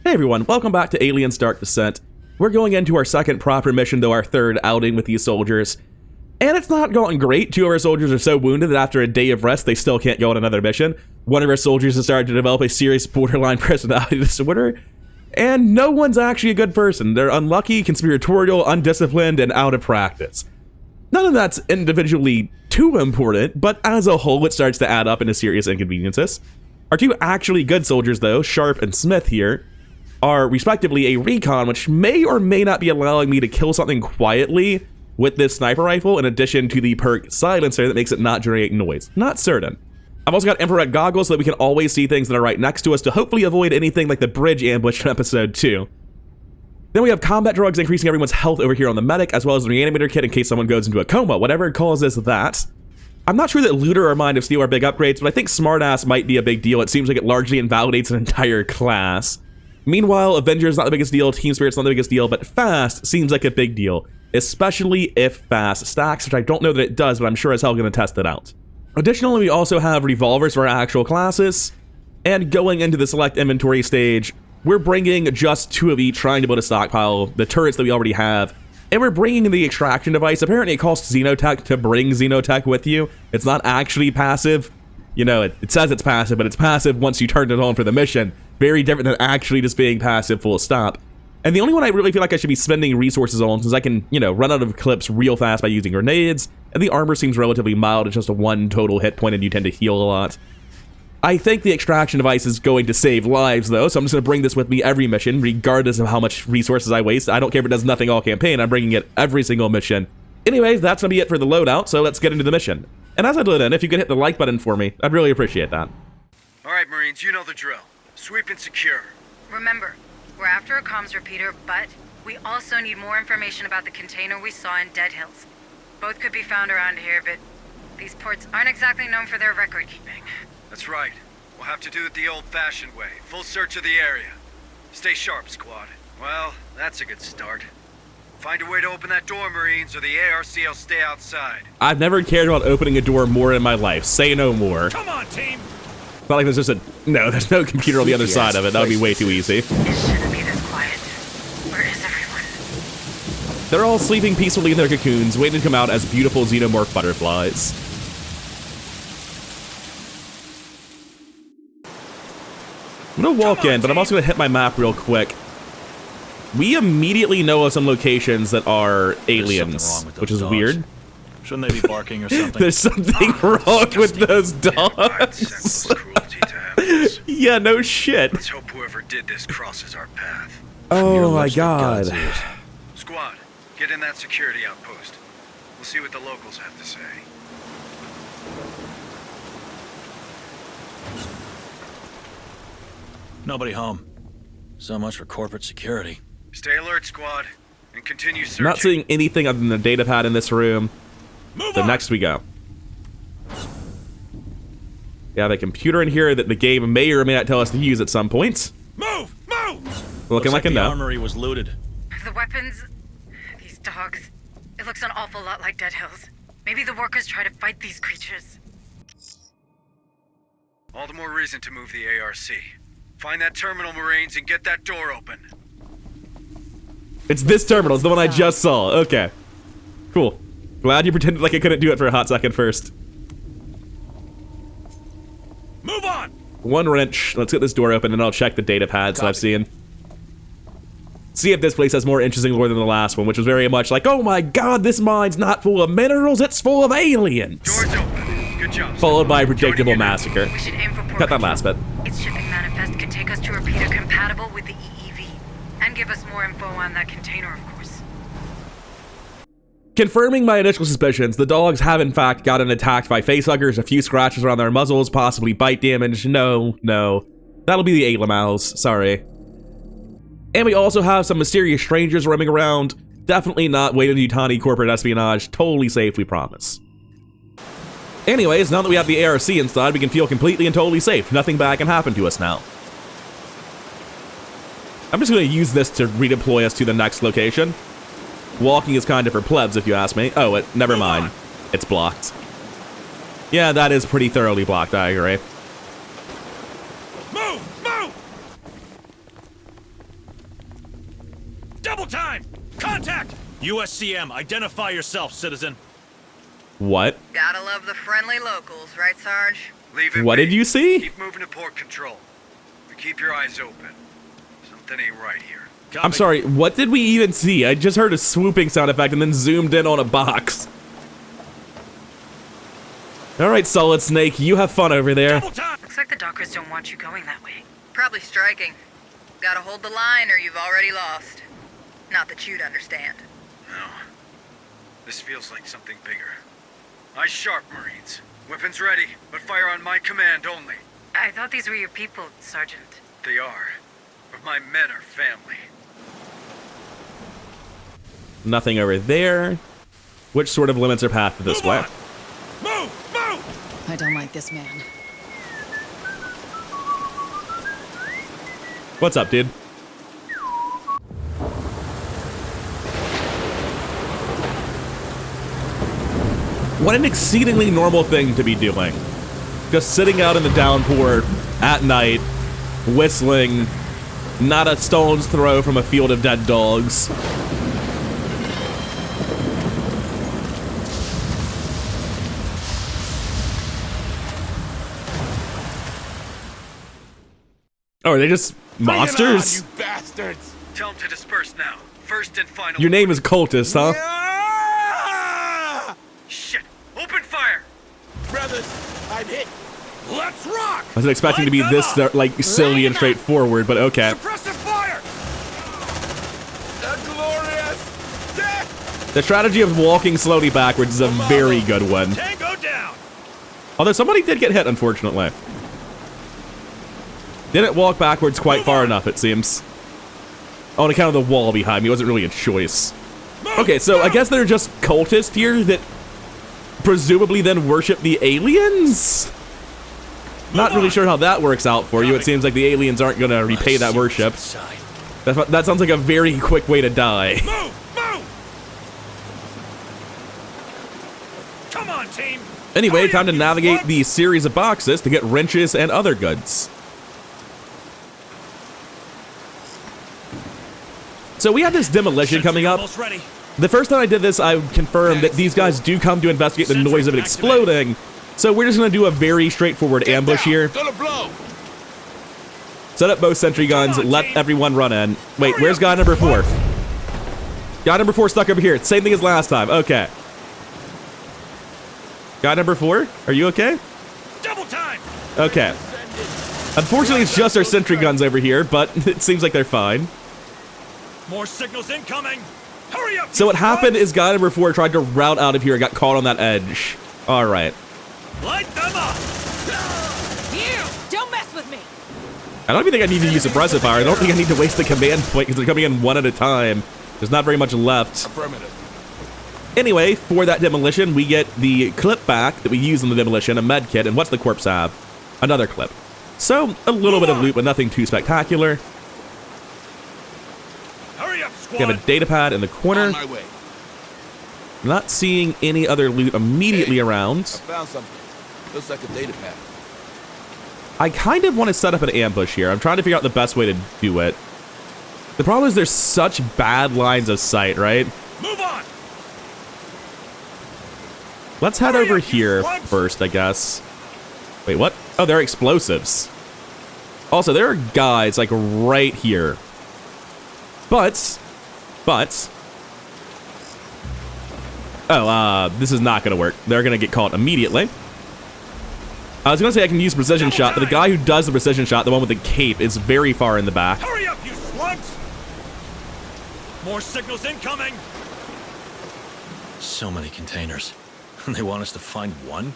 Hey everyone, welcome back to Aliens Dark Descent. We're going into our second proper mission, though our third outing with these soldiers. And it's not going great. Two of our soldiers are so wounded that after a day of rest, they still can't go on another mission. One of our soldiers has started to develop a serious borderline personality disorder. And no one's actually a good person. They're unlucky, conspiratorial, undisciplined, and out of practice. None of that's individually too important, but as a whole, it starts to add up into serious inconveniences. Our two actually good soldiers, though, Sharp and Smith here, are respectively a recon, which may or may not be allowing me to kill something quietly with this sniper rifle, in addition to the perk silencer that makes it not generate noise. Not certain. I've also got infrared goggles so that we can always see things that are right next to us to hopefully avoid anything like the bridge ambush from episode 2. Then we have combat drugs increasing everyone's health over here on the medic, as well as the reanimator kit in case someone goes into a coma, whatever causes that. I'm not sure that Looter or Mind of Steel are big upgrades, but I think Smartass might be a big deal. It seems like it largely invalidates an entire class. Meanwhile, Avenger's not the biggest deal, Team Spirit's not the biggest deal, but Fast seems like a big deal, especially if Fast stacks, which I don't know that it does, but I'm sure as hell going to test it out. Additionally, we also have revolvers for our actual classes, and going into the select inventory stage, we're bringing just 2 of each, trying to build a stockpile, the turrets that we already have, and we're bringing the extraction device. Apparently it costs Xenotech to bring Xenotech with you. It's not actually passive. You know, it says it's passive, but it's passive once you turn it on for the mission. Very different than actually just being passive full stop. And the only one I really feel like I should be spending resources on, since I can, you know, run out of clips real fast by using grenades, and the armor seems relatively mild, it's just a 1 total hit point and you tend to heal a lot. I think the extraction device is going to save lives, though, so I'm just going to bring this with me every mission, regardless of how much resources I waste. I don't care if it does nothing all campaign, I'm bringing it every single mission. Anyways, that's going to be it for the loadout, so let's get into the mission. And as I load in, if you could hit the like button for me, I'd really appreciate that. Alright, Marines, you know the drill. Sweep and secure. Remember, we're after a comms repeater, but we also need more information about the container we saw in Dead Hills. Both could be found around here, but these ports aren't exactly known for their record keeping. That's right. We'll have to do it the old-fashioned way. Full search of the area. Stay sharp, squad. Well, that's a good start. Find a way to open that door, Marines, or the ARC will stay outside. I've never cared about opening a door more in my life. Say no more. Come on, team! It's not like there's just a... No, there's no computer on the other side of it. That would be way too easy. It shouldn't be this quiet. Where is everyone? They're all sleeping peacefully in their cocoons, waiting to come out as beautiful xenomorph butterflies. I'm gonna walk in, but I'm also gonna hit my map real quick. We immediately know of some locations that are aliens, which is weird. Shouldn't they be barking or something? There's something wrong with those dogs. Yeah, no shit. Let's hope whoever did this crosses our path. Oh my god. Squad, get in that security outpost. We'll see what the locals have to say. Nobody home. So much for corporate security. Stay alert, squad, and continue searching. I'm not seeing anything other than the data pad in this room. Move So on. next we go. We have a computer in here that the game may or may not tell us to use at some point. Move! Move! Looking like a the no. armory was looted. The weapons... These dogs... It looks an awful lot like Dead Hills. Maybe the workers try to fight these creatures. All the more reason to move the ARC. Find that terminal, Marines, and get that door open. It's this terminal. It's the one I just saw. Okay. Cool. Glad you pretended like I couldn't do it for a hot second first. Move on! One wrench. Let's get this door open, and I'll check the data pads that I've seen. See if this place has more interesting lore than the last one, which was very much like, oh my god, this mine's not full of minerals, it's full of aliens! Doors open. Good job. Followed by a predictable massacre. We should aim for port Cut that control. last bit. Its shipping manifest could take us to a repeater compatible with the EEV. And give us more info on that container, of course. Confirming my initial suspicions, the dogs have in fact gotten attacked by facehuggers, a few scratches around their muzzles, possibly bite damage. No. That'll be the Alamals, sorry. And we also have some mysterious strangers roaming around. Definitely not Weyland-Yutani corporate espionage. Totally safe, we promise. Anyways, now that we have the ARC inside, we can feel completely and totally safe. Nothing bad can happen to us now. I'm just going to use this to redeploy us to the next location. Walking is kind of for plebs, if you ask me. Oh, never mind. It's blocked. Yeah, that is pretty thoroughly blocked, I agree. Move! Move! Double time! Contact! USCM, identify yourself, citizen. What? Gotta love the friendly locals, right, Sarge? Leave it What be. did you see? Keep moving to port control. But keep your eyes open. Something ain't right here. I'm sorry, what did we even see? I just heard a swooping sound effect and then zoomed in on a box. Alright, Solid Snake, you have fun over there. Double time! Looks like the dockers don't want you going that way. Probably striking. Gotta hold the line or you've already lost. Not that you'd understand. No. This feels like something bigger. Eyes sharp, Marines. Weapons ready, but fire on my command only. I thought these were your people, Sergeant. They are. But my men are family. Nothing over there. Which sort of limits our path to this Move way? on. Move! Move! I don't like this man. What's up, dude? What an exceedingly normal thing to be doing. Just sitting out in the downpour at night, whistling, not a stone's throw from a field of dead dogs. Oh, are they just monsters? You bastards! Tell them to disperse now. First and final. Your name is Cultist, huh? Ah! Shit! Open fire! Brothers, I'm hit. Let's rock! I wasn't expecting to be this, like, silly and straightforward, but okay. Suppressive fire! A glorious death! The strategy of walking slowly backwards is a very good one. Tango down! Although somebody did get hit, unfortunately. Didn't walk backwards quite far enough, it seems. On account of the wall behind me, it wasn't really a choice. Okay, so I guess they're just cultists here that presumably then worship the aliens? Not really sure how that works out for you. It seems like the aliens aren't gonna repay that worship. That sounds like a very quick way to die. Move! Move! Come on, team! Anyway, time to navigate the series of boxes to get wrenches and other goods. So we have this demolition coming up. Almost ready. The first time I did this, I confirmed that these guys do come to investigate the noise of it exploding. So we're just gonna do a very straightforward ambush here. Gonna blow. Set up both sentry guns, let everyone run in. Wait, where's guy number 4? Guy number 4 stuck over here. Same thing as last time. Okay. Guy number 4, are you okay? Double time! Okay. Unfortunately, it's just our sentry guns over here, but it seems like they're fine. More signals incoming! Hurry up! So what happened is guy number 4 tried to route out of here and got caught on that edge. All right. Light them up! You! Don't mess with me! I don't even think I need to use suppressive fire. I don't think I need to waste the command point because they're coming in one at a time. There's not very much left. Affirmative. Anyway, for that demolition, we get the clip back that we use in the demolition, a med kit, and what's the corpse have? Another clip. So, a little bit of loot, but nothing too spectacular. Hurry up, We squad! have a data pad in the corner. On my way. Not seeing any other loot immediately around. Found something. Looks like a data pad. I kind of want to set up an ambush here. I'm trying to figure out the best way to do it. The problem is there's such bad lines of sight, right? Move on! Let's head over here first, I guess. Wait, what? Oh, they're explosives. Also, there are guys, like, right here. But... Oh, this is not gonna work. They're gonna get caught immediately. I was gonna say I can use precision shot, but the guy who does the precision shot, the one with the cape, is very far in the back. Hurry up, you slugs! More signals incoming! So many containers. They want us to find one?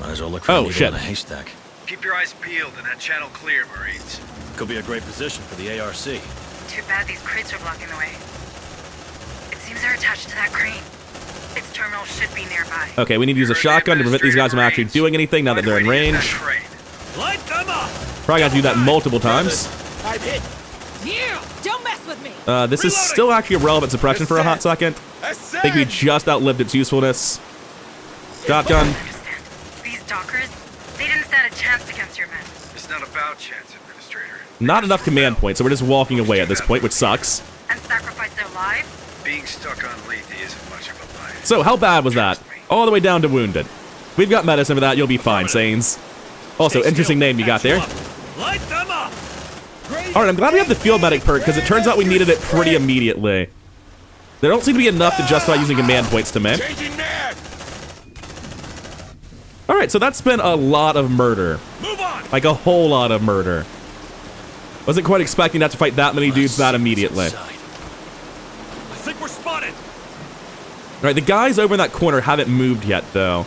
Might as well look for a needle in a haystack. Keep your eyes peeled and that channel clear, Marines. Could be a great position for the ARC. Too bad these crates are blocking the way. It seems they're attached to that crane. Its terminal should be nearby. Okay, we need to use a shotgun to prevent these guys from actually doing anything now that they're in range. Light them up! Probably got to do that multiple times. I'm hit. You! Don't mess with me! This is still actually a relevant suppression for a hot second. I think we just outlived its usefulness. Shotgun. I understand. These dockers, they didn't stand a chance against your men. It's not about chance, Administrator. Not enough command points, so we're just walking away at this point, which sucks. And sacrificing alive? Being stuck on Lethe isn't much of a life. So, how bad was that? All the way down to wounded. We've got medicine for that. You'll be fine, Sains. Also, interesting name you got there. Light them up. Alright, I'm glad we have the field medic perk, because it turns out we needed it pretty immediately. There don't seem to be enough to justify using command points to me. Changing mag. Alright, so that's been a lot of murder. Move on. Like a whole lot of murder. Wasn't quite expecting to have to fight that many dudes that immediately. I think we're spotted. Alright, the guys over in that corner haven't moved yet, though.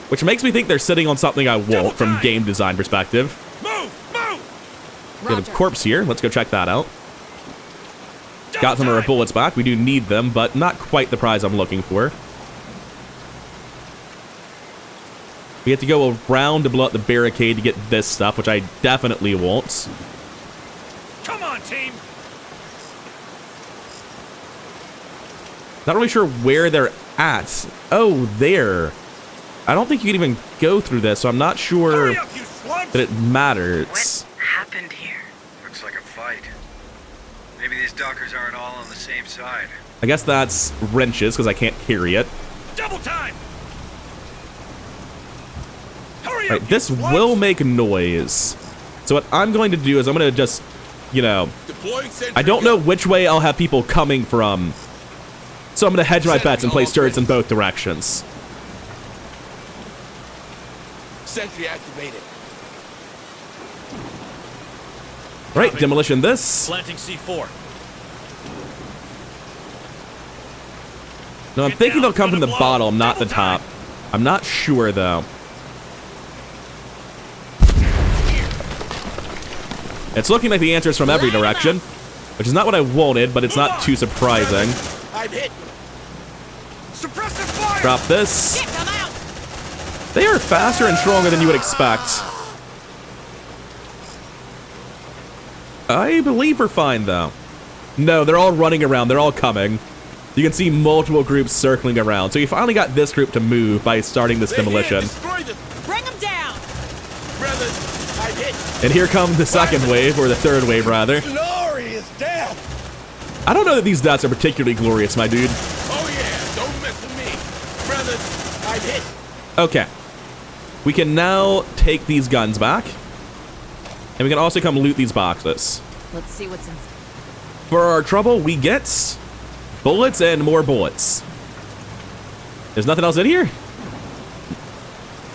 Which makes me think they're sitting on something I won't from game design perspective. Move. We have a corpse here. Let's go check that out. Got some of our bullets back. We do need them, but not quite the prize I'm looking for. We have to go around to blow up the barricade to get this stuff, which I definitely won't. Come on, team. Not really sure where they're at. Oh, there. I don't think you can even go through this, so I'm not sure Hurry up, you slugs. that it matters. What happened here? Looks like a fight. Maybe these dockers aren't all on the same side. I guess that's wrenches, because I can't carry it. Double time. Hurry Right, up, this you slugs. will make noise. So what I'm going to do is I'm going to just, you know, Deploying sentry I don't know gun. which way I'll have people coming from. So I'm going to hedge my bets and place turrets in both directions. Sentry activated. Right, demolition this. Planting C4. No, I'm Get thinking down, they'll come from the gonna blow. bottom, not the Double time. top. I'm not sure, though. It's looking like the answer is from every direction, which is not what I wanted, but it's not too surprising. I'm hit. Suppressive fire. Drop this. Shit, I'm out! They are faster and stronger than you would expect. I believe we're fine, though. No, they're all running around. They're all coming. You can see multiple groups circling around. So you finally got this group to move by starting this They're here. demolition. Destroy them. Bring them down! Brothers, I'm hit. And here comes the second wave, or the third wave, rather. Glorious death. I don't know that these deaths are particularly glorious, my dude. Oh yeah, don't mess with me. Brothers, I'm hit. Okay. We can now take these guns back. And we can also come loot these boxes. Let's see what's inside. For our trouble, we get bullets and more bullets. There's nothing else in here?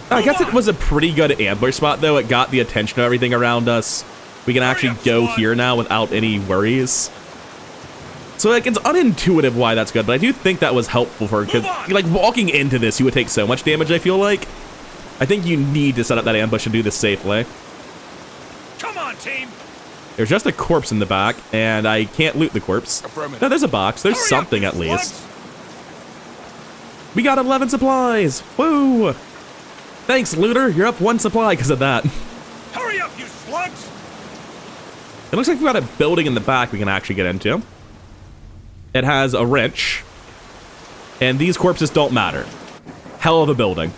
I guess it was a pretty good ambush spot, though. It got the attention of everything around us. We can actually go here now without any worries. So, like, it's unintuitive why that's good, but I do think that was helpful for, because, like, walking into this, you would take so much damage, I feel like. I think you need to set up that ambush and do this safely. Come on, team. There's just a corpse in the back, and I can't loot the corpse. Affirmative. No, there's a box. There's Hurry up, something you at least. slugs. We got 11 supplies. Woo! Thanks, looter. You're up 1 supply because of that. Hurry up, you slugs. It looks like we've got a building in the back we can actually get into. It has a wrench. And these corpses don't matter. Hell of a building.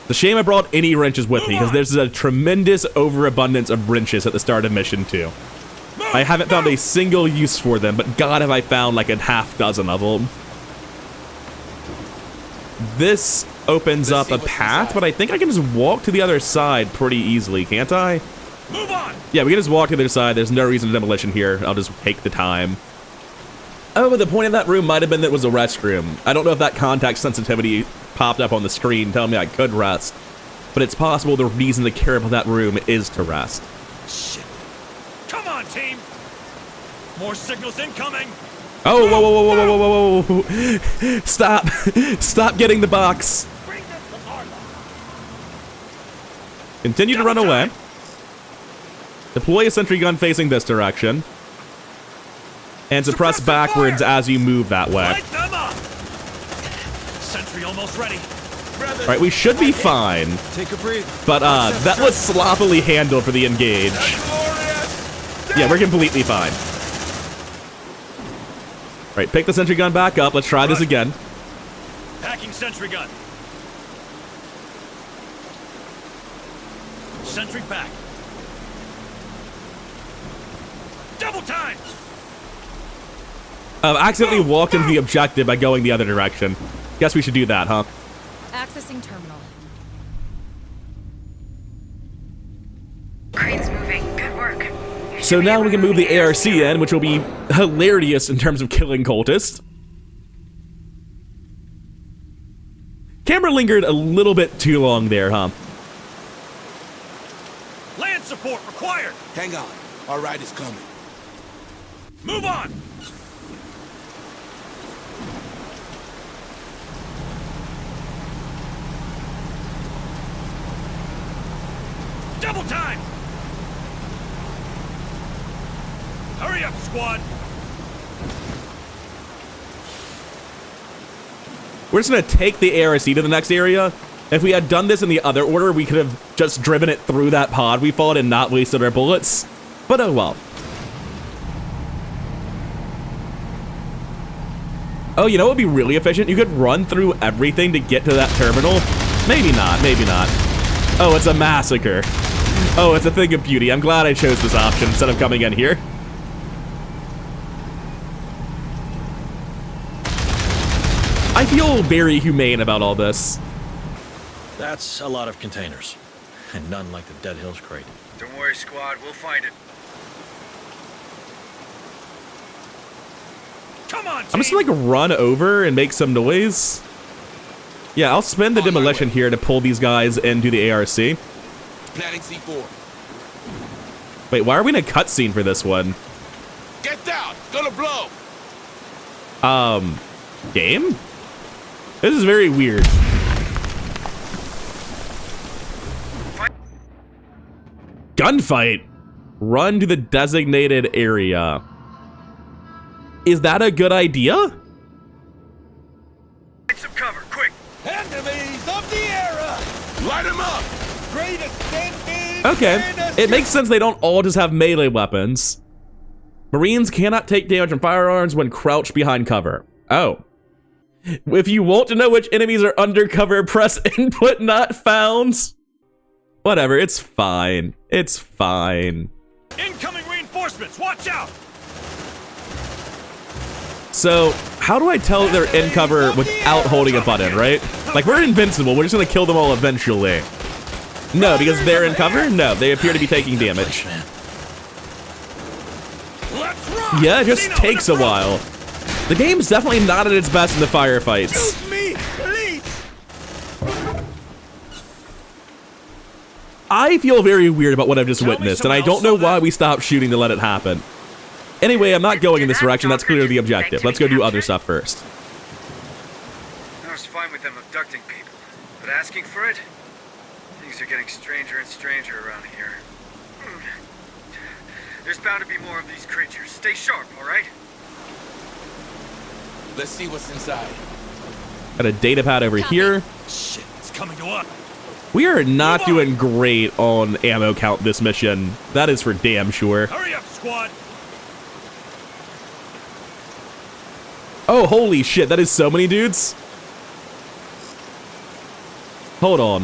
It's a shame I brought any wrenches with me, because there's a tremendous overabundance of wrenches at the start of Mission 2. I haven't found a single use for them, but God have I found like a half dozen of them. This opens up a path, but I think I can just walk to the other side pretty easily, can't I? Move on. Yeah, we can just walk to the other side. There's no reason to demolition here. I'll just take the time. Oh, but the point of that room might have been that it was a restroom. I don't know if that contact sensitivity popped up on the screen telling me I could rest. But it's possible the reason to care about that room is to rest. Shit. Come on, team. More signals incoming. Oh, whoa, whoa, whoa, whoa, whoa, whoa, whoa. Stop. Stop getting the box. Bring them to Marla. Continue to run away. Deploy a sentry gun facing this direction. And suppress backwards as you move that way. Light them up. Sentry almost ready. Brothers, Alright, we should be fine. Take a breathe. But that was sloppily handled for the engage. glorious. Yeah, we're completely fine. Alright, pick the sentry gun back up. Let's try this again. Packing sentry gun. Sentry back. Double time. I've accidentally walked into the objective by going the other direction. Guess we should do that, huh? Accessing terminal. Crane's moving. Good work. So now we can move the ARC in, which will be hilarious in terms of killing cultists. Camera lingered a little bit too long there, huh? Land support required. Hang on. Our ride is coming. Move on. Double time. Hurry up, squad. We're just gonna take the ARC to the next area. If we had done this in the other order, we could have just driven it through that pod we fought and not wasted our bullets. But oh well. Oh, you know what would be really efficient? You could run through everything to get to that terminal. Maybe not, maybe not. Oh, it's a massacre. Oh, it's a thing of beauty. I'm glad I chose this option instead of coming in here. I feel very humane about all this. That's a lot of containers. And none like the Dead Hills crate. Don't worry, squad. We'll find it. Come on, team. I'm just gonna like run over and make some noise. Yeah, I'll spend the demolition here to pull these guys into the ARC. Planning C4. Wait, why are we in a cutscene for this one? Get down! Gonna blow! Game? This is very weird. Gunfight! Run to the designated area. Is that a good idea? Get some cover, quick! Enemies of the era. Light him up! Greatest enemies. Okay, it makes sense they don't all just have melee weapons. Marines cannot take damage from firearms when crouched behind cover. Oh. If you want to know which enemies are undercover, press input not found. Whatever, it's fine. It's fine. Incoming reinforcements. Watch out. So, how do I tell they're in cover without holding a button, right? Like, we're invincible. We're just gonna kill them all eventually. No, because they're in cover? No, they appear to be taking damage. Let's rock. Yeah, it just takes a while. The game's definitely not at its best in the firefights. Excuse me, please. I feel very weird about what I've just witnessed, and I don't know why we stopped shooting to let it happen. Anyway, I'm not going in this direction. That's clearly the objective. Let's go do other stuff first. I was fine with them abducting people, but asking for it? Things are getting stranger and stranger around here. There's bound to be more of these creatures. Stay sharp, all right? Let's see what's inside. Got a data pad over here. Shit, it's coming to us. We are not doing great on ammo count this mission. That is for damn sure. Hurry up, squad. Oh, holy shit, that is so many dudes. Hold on.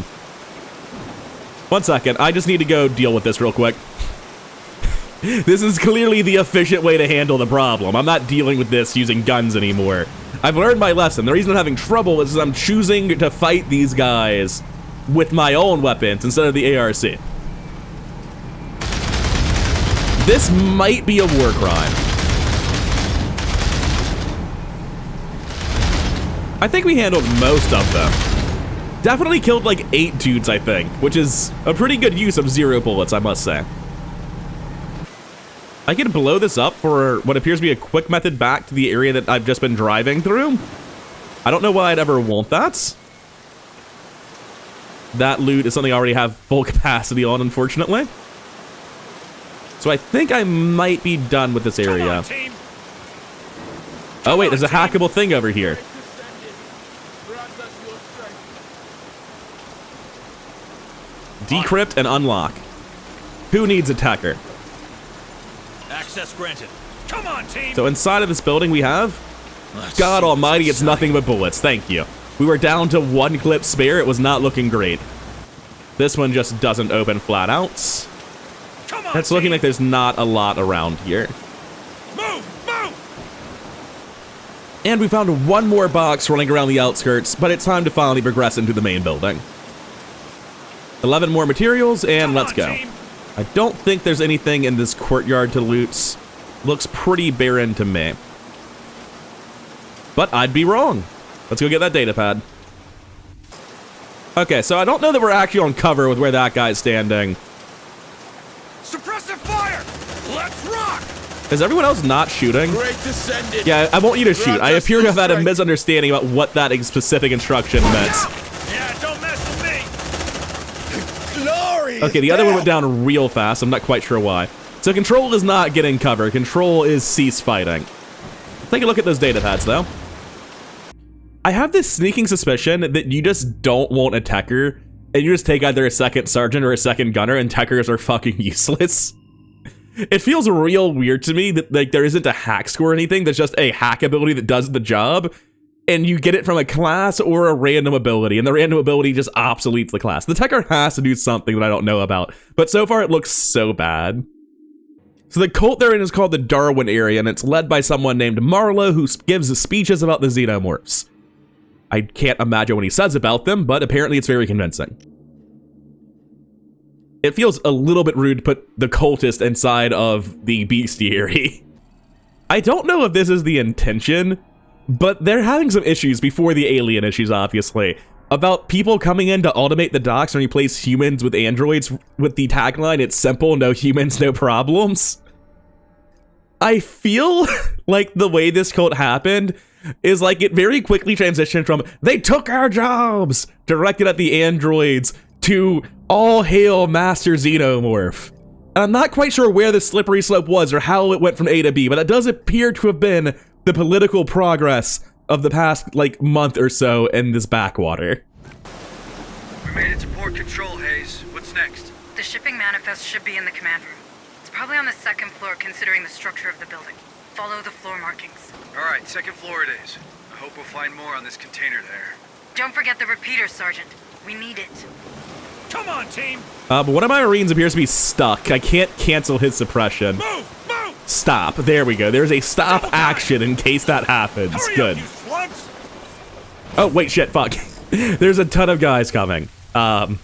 1 second, I just need to go deal with this real quick. This is clearly the efficient way to handle the problem. I'm not dealing with this using guns anymore. I've learned my lesson. The reason I'm having trouble is I'm choosing to fight these guys with my own weapons instead of the ARC. This might be a war crime. I think we handled most of them. Definitely killed like 8 dudes, I think, which is a pretty good use of 0 bullets, I must say. I can blow this up for what appears to be a quick method back to the area that I've just been driving through. I don't know why I'd ever want that. That loot is something I already have full capacity on, unfortunately. So I think I might be done with this area. Come on, team. Oh wait, there's a hackable thing over here. Decrypt and unlock. Who needs a tacker? Access granted. Come on, team. So inside of this building we have... God almighty, it's nothing but bullets. Thank you. We were down to 1 clip spare. It was not looking great. This one just doesn't open flat out. Come on, It's looking team. like there's not a lot around here. Move, move. And we found one more box running around the outskirts, but it's time to finally progress into the main building. 11 more materials, and let's go. I don't think there's anything in this courtyard to loot. Looks pretty barren to me. But I'd be wrong. Let's go get that data pad. Okay, so I don't know that we're actually on cover with where that guy's standing. Suppressive fire! Let's rock! Is everyone else not shooting? Great descendant. Yeah, I want you to shoot. I appear to have had a misunderstanding about what that specific instruction meant. Yeah, don't mess with me. Glory! Okay, the other one went down real fast. I'm not quite sure why. So Control is not getting cover. Control is cease fighting. Take a look at those data pads, though. I have this sneaking suspicion that you just don't want a Techer, and you just take either a second sergeant or a second gunner, and Techers are fucking useless. It feels real weird to me that like there isn't a hack score or anything. There's just a hack ability that does the job, and you get it from a class or a random ability, and the random ability just obsoletes the class. The Techer has to do something that I don't know about, but so far it looks so bad. So the cult they're in is called the Darwin area, and it's led by someone named Marlowe who gives speeches about the xenomorphs. I can't imagine what he says about them, but apparently it's very convincing. It feels a little bit rude to put the cultist inside of the bestiary. I don't know if this is the intention, but they're having some issues before the alien issues, obviously, about people coming in to automate the docks and replace humans with androids with the tagline, "It's simple, no humans, no problems." I feel like the way this cult happened is like it very quickly transitioned from "they took our jobs" directed at the androids to "all hail Master Xenomorph." And I'm not quite sure where the slippery slope was or how it went from A to B, but that does appear to have been the political progress of the past, like, month or so in this backwater. We made it to port control, Hayes. What's next? The shipping manifest should be in the command room. It's probably on the second floor considering the structure of the building. Follow the floor markings. All right, second floor it is. I hope we'll find more on this container there. Don't forget the repeater, Sergeant. We need it. Come on, team. But one of my Marines appears to be stuck. I can't cancel his suppression. Move! Move! Stop. There we go. There's a stop action in case that happens. Hurry Good. up, you slugs! Oh, wait, shit, fuck. There's a ton of guys coming. Turret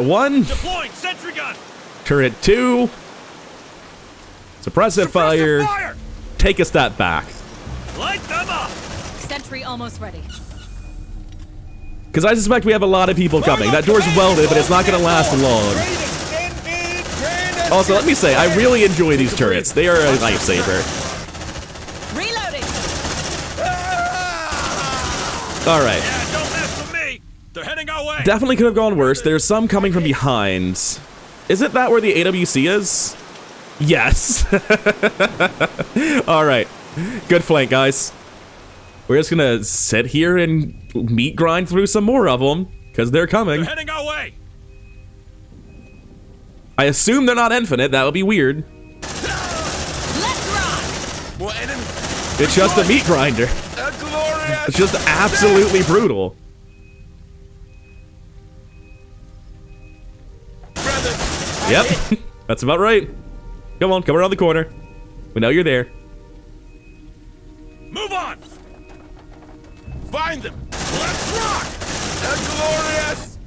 1. Deploying sentry gun! Turret 2. Suppressive fire. Take a step back. Light them up! Sentry almost ready. Because I suspect we have a lot of people coming. That door's welded, but it's not going to last long. Also, let me say, I really enjoy these turrets. They are a lifesaver. Reloading. Alright. Yeah, don't mess with me! They're heading our way! Definitely could have gone worse. There's some coming from behind. Isn't that where the AWC is? Yes. Alright. Good flank, guys. We're just gonna sit here and meat grind through some more of them, because they're coming. They're heading our way! I assume they're not infinite. That would be weird. Let's rock. More enemy. It's just a meat grinder. A glorious. It's just absolutely brutal. Brother. Yep. That's about right. Come on, come around the corner. We know you're there. Move on! Find them. Let's rock. A glorious.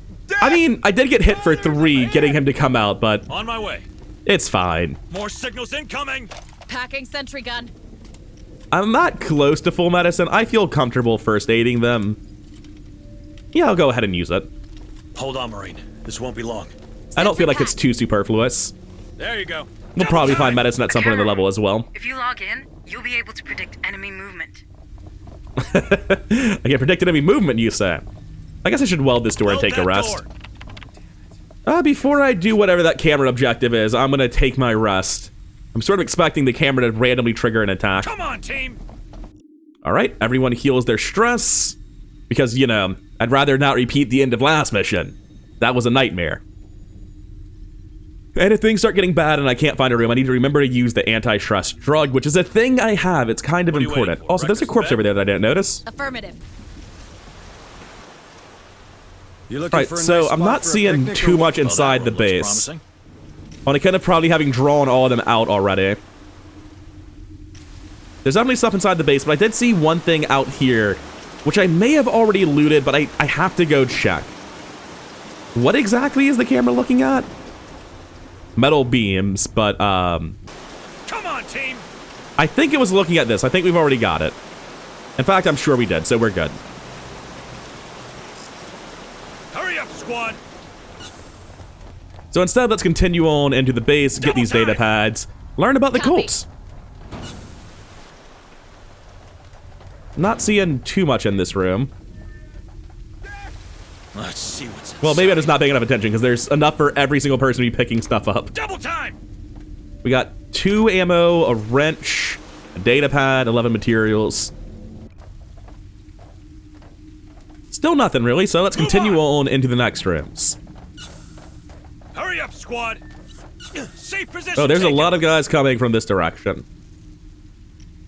I mean, I did get hit for 3 getting him to come out, but On my way. it's fine. More signals incoming! Packing sentry gun. I'm not close to full medicine. I feel comfortable first aiding them. Yeah, I'll go ahead and use it. Hold on, Marine. This won't be long. I don't feel like it's too superfluous. There you go. We'll probably find medicine at some point in the level as well. If you log in, you'll be able to predict enemy movement. I can predict enemy movement, you say. I guess I should weld this door and take a rest. Before I do whatever that camera objective is, I'm gonna take my rest. I'm sort of expecting the camera to randomly trigger an attack. Come on, team! Alright, everyone heals their stress. Because, you know, I'd rather not repeat the end of last mission. That was a nightmare. And if things start getting bad and I can't find a room, I need to remember to use the anti-stress drug, which is a thing I have. It's kind of important. Also, there's a corpse over there that I didn't notice. Affirmative. Alright, so I'm not seeing too much inside the base. On account of probably having drawn all of them out already. There's definitely stuff inside the base, but I did see one thing out here, which I may have already looted, but I have to go check. What exactly is the camera looking at? Metal beams, but, Come on, team! I think it was looking at this. I think we've already got it. In fact, I'm sure we did, so we're good. Hurry up, squad! So instead, let's continue on into the base, get these data pads, learn about the Copy. cults. Not seeing too much in this room. Let's see what's inside. Well, maybe I'm just not paying enough attention because there's enough for every single person to be picking stuff up. Double time! We got 2 ammo, a wrench, a data pad, 11 materials. Still nothing really, so let's continue on into the next rooms. Hurry up, squad! Safe position. Oh, there's a taken. lot of guys coming from this direction.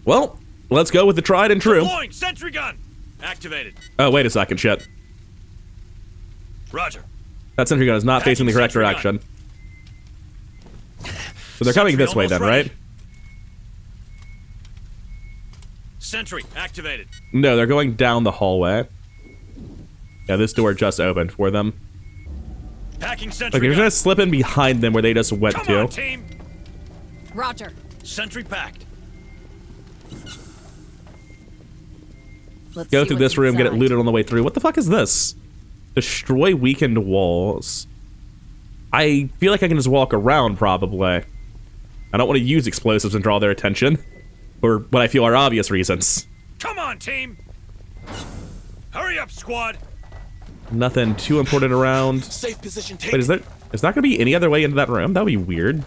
Well, let's go with the tried and true. Deploying sentry gun. Activated. Oh, wait a second, shit. Roger. That sentry gun is not facing the correct Sentry direction. So they're coming Sentry this way then, almost ready. right? Sentry activated. No, they're going down the hallway. Yeah, this door just opened for them. Packing sentry Okay, we're gun. gonna slip in behind them where they just went Come to. on, team. Roger. Sentry packed. Let's Go see through what's this room, get it inside. looted on the way through. What the fuck is this? Destroy weakened walls. I feel like I can just walk around, probably. I don't want to use explosives and draw their attention. For what I feel are obvious reasons. Come on, team. Hurry up, squad. Nothing too important around. Safe position Wait, is there not gonna be any other way into that room? That would be weird.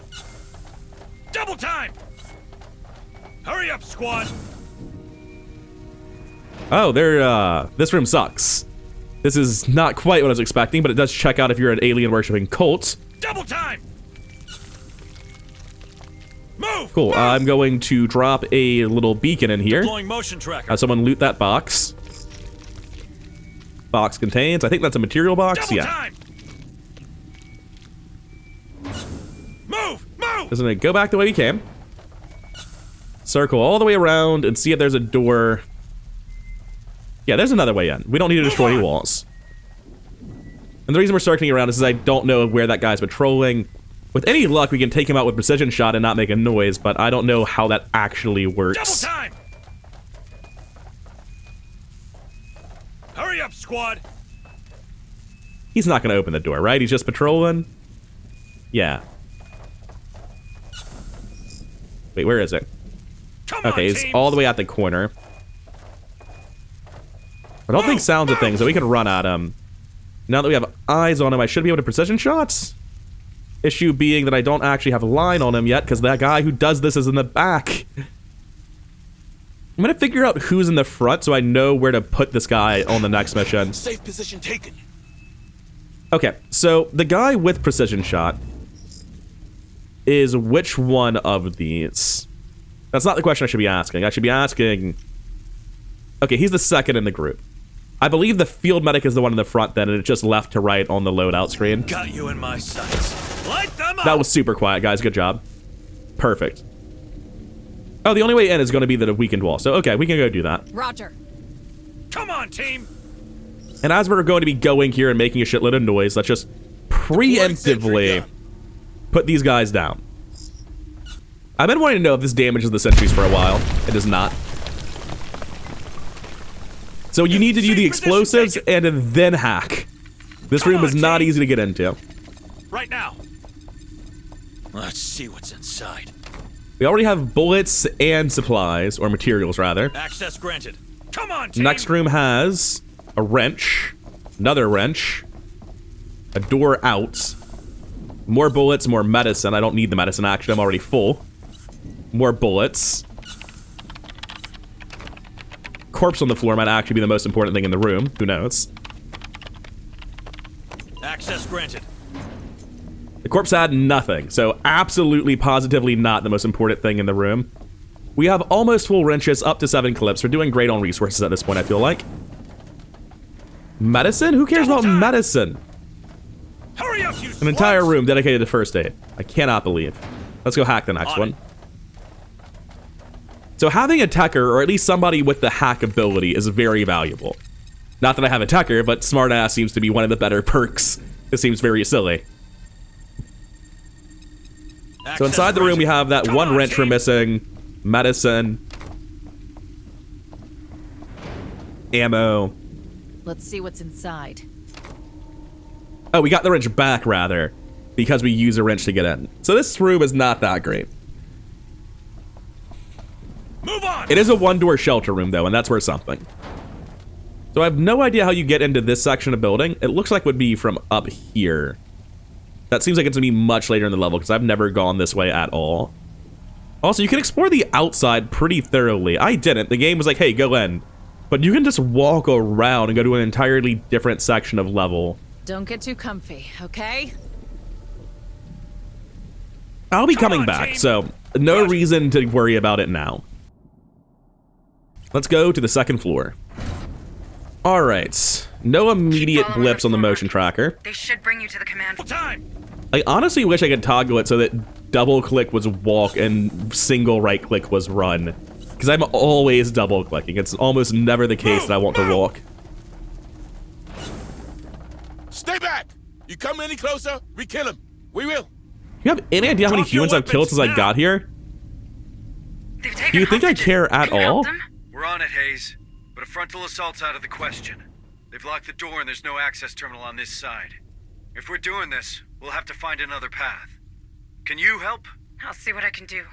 Double time. Hurry up, squad. Oh, this room sucks. This is not quite what I was expecting, but it does check out if you're an alien worshipping cult. Double time. Move. Cool, I'm going to drop a little beacon in here. Deploying motion tracker. Have someone loot that box. Box contains, I think that's a material box, Double yeah. time. Move. Move. Doesn't it go back the way we came? Circle all the way around and see if there's a door. Yeah, there's another way in. We don't need to destroy any walls. And the reason we're circling around is I don't know where that guy's patrolling. With any luck, we can take him out with precision shot and not make a noise, but I don't know how that actually Double works. time. Hurry up, squad. He's not going to open the door, right? He's just patrolling? Yeah. Wait, where is it? Come Okay, on, he's team. all the way at the corner. I don't think sound's a thing, so we can run at him. Now that we have eyes on him, I should be able to precision shots? Issue being that I don't actually have a line on him yet, because that guy who does this is in the back. I'm gonna figure out who's in the front so I know where to put this guy on the next mission. Safe position taken. Okay, so the guy with precision shot is which one of these? That's not the question I should be asking. I should be asking... Okay, he's the second in the group. I believe the field medic is the one in the front then, and it's just left to right on the loadout screen. Got you in my sights. Light them up. That was super quiet, guys. Good job. Perfect. Oh, the only way in is going to be the weakened wall. So, okay, we can go do that. Roger. Come on, team. And as we're going to be going here and making a shitload of noise, let's just preemptively put these guys down. I've been wanting to know if this damages the sentries for a while. It does not. So you need to do the explosives and then hack. This room is not easy to get into. Right now. Let's see what's inside. We already have bullets and supplies, or materials rather. Access granted. Come on, team. Next room has a wrench, another wrench, a door out, more bullets, more medicine. I don't need the medicine, actually. I'm already full. More bullets. Corpse on the floor might actually be the most important thing in the room. Who knows? Access granted. The corpse had nothing, so absolutely, positively not the most important thing in the room. We have almost full wrenches, up to 7 clips. We're doing great on resources at this point, I feel like. Medicine? Who cares about medicine? Hurry up, you An entire room dedicated to first aid. I cannot believe. Let's go hack the next one. So having a techer, or at least somebody with the hack ability, is very valuable. Not that I have a techer, but smartass seems to be one of the better perks. It seems very silly. So inside the room we have that one wrench we're missing, medicine, ammo. Let's see what's inside. Oh, we got the wrench back, rather, because we use a wrench to get in. So this room is not that great. Move on. It is a one-door shelter room, though, and that's worth something. So I have no idea how you get into this section of building. It looks like it would be from up here. That seems like it's going to be much later in the level, because I've never gone this way at all. Also, you can explore the outside pretty thoroughly. I didn't. The game was like, hey, go in. But you can just walk around and go to an entirely different section of level. Don't get too comfy, okay? I'll be coming back, so no reason to worry about it now. Let's go to the second floor. All right. No immediate blips on the motion tracker. They should bring you to the command. Time. I honestly wish I could toggle it so that double click was walk and single right click was run. Because I'm always double clicking. It's almost never the case that I want to walk. Stay back! You come any closer, we kill him. We will. You have any idea how many Drop your humans I've killed since I weapons got here? They've taken Do you think I hostages. care at Can you help all? them? We're on it, Hayes. But a frontal assault's out of the question. They've locked the door and there's no access terminal on this side. If we're doing this, we'll have to find another path. Can you help? I'll see what I can do.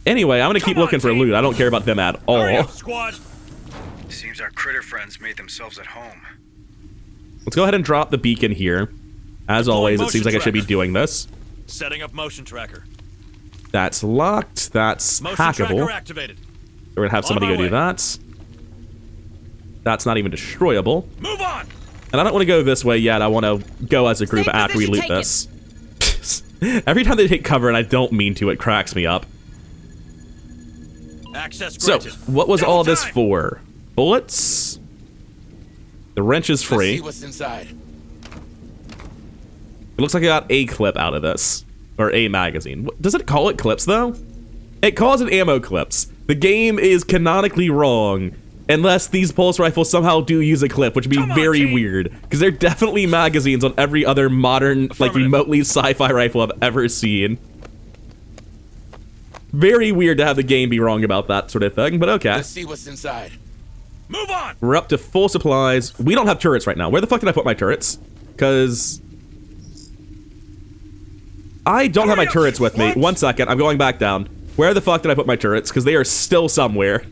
Anyway, I'm gonna keep looking for loot. I don't care about them at Hurry all. up, squad. Seems our critter friends made themselves at home. Let's go ahead and drop the beacon here. As always, it seems like I should be doing this. Setting up motion tracker. That's locked. That's Motion tracker hackable. activated. We're gonna have somebody On go my do that. That's not even destroyable. Move on. And I don't want to go this way yet. I want to go as a group Same after we loot position this. Every time they take cover, and I don't mean to, it cracks me up. Access So, granted. what was Double all this time. for? Bullets? The wrench is Let's free. see what's inside. It looks like I got a clip out of this. Or a magazine. Does it call it clips, though? It calls it ammo clips. The game is canonically wrong. Unless these pulse rifles somehow do use a clip, which would be Come on, very team. weird. Because they're definitely magazines on every other modern, like, Affirmative. remotely sci-fi rifle I've ever seen. Very weird to have the game be wrong about that sort of thing, but okay. Let's see what's inside. Move on. We're up to full supplies. We don't have turrets right now. Where the fuck did I put my turrets? Because I don't have my turrets with me. What? 1 second. I'm going back down. Where the fuck did I put my turrets? Because they are still somewhere.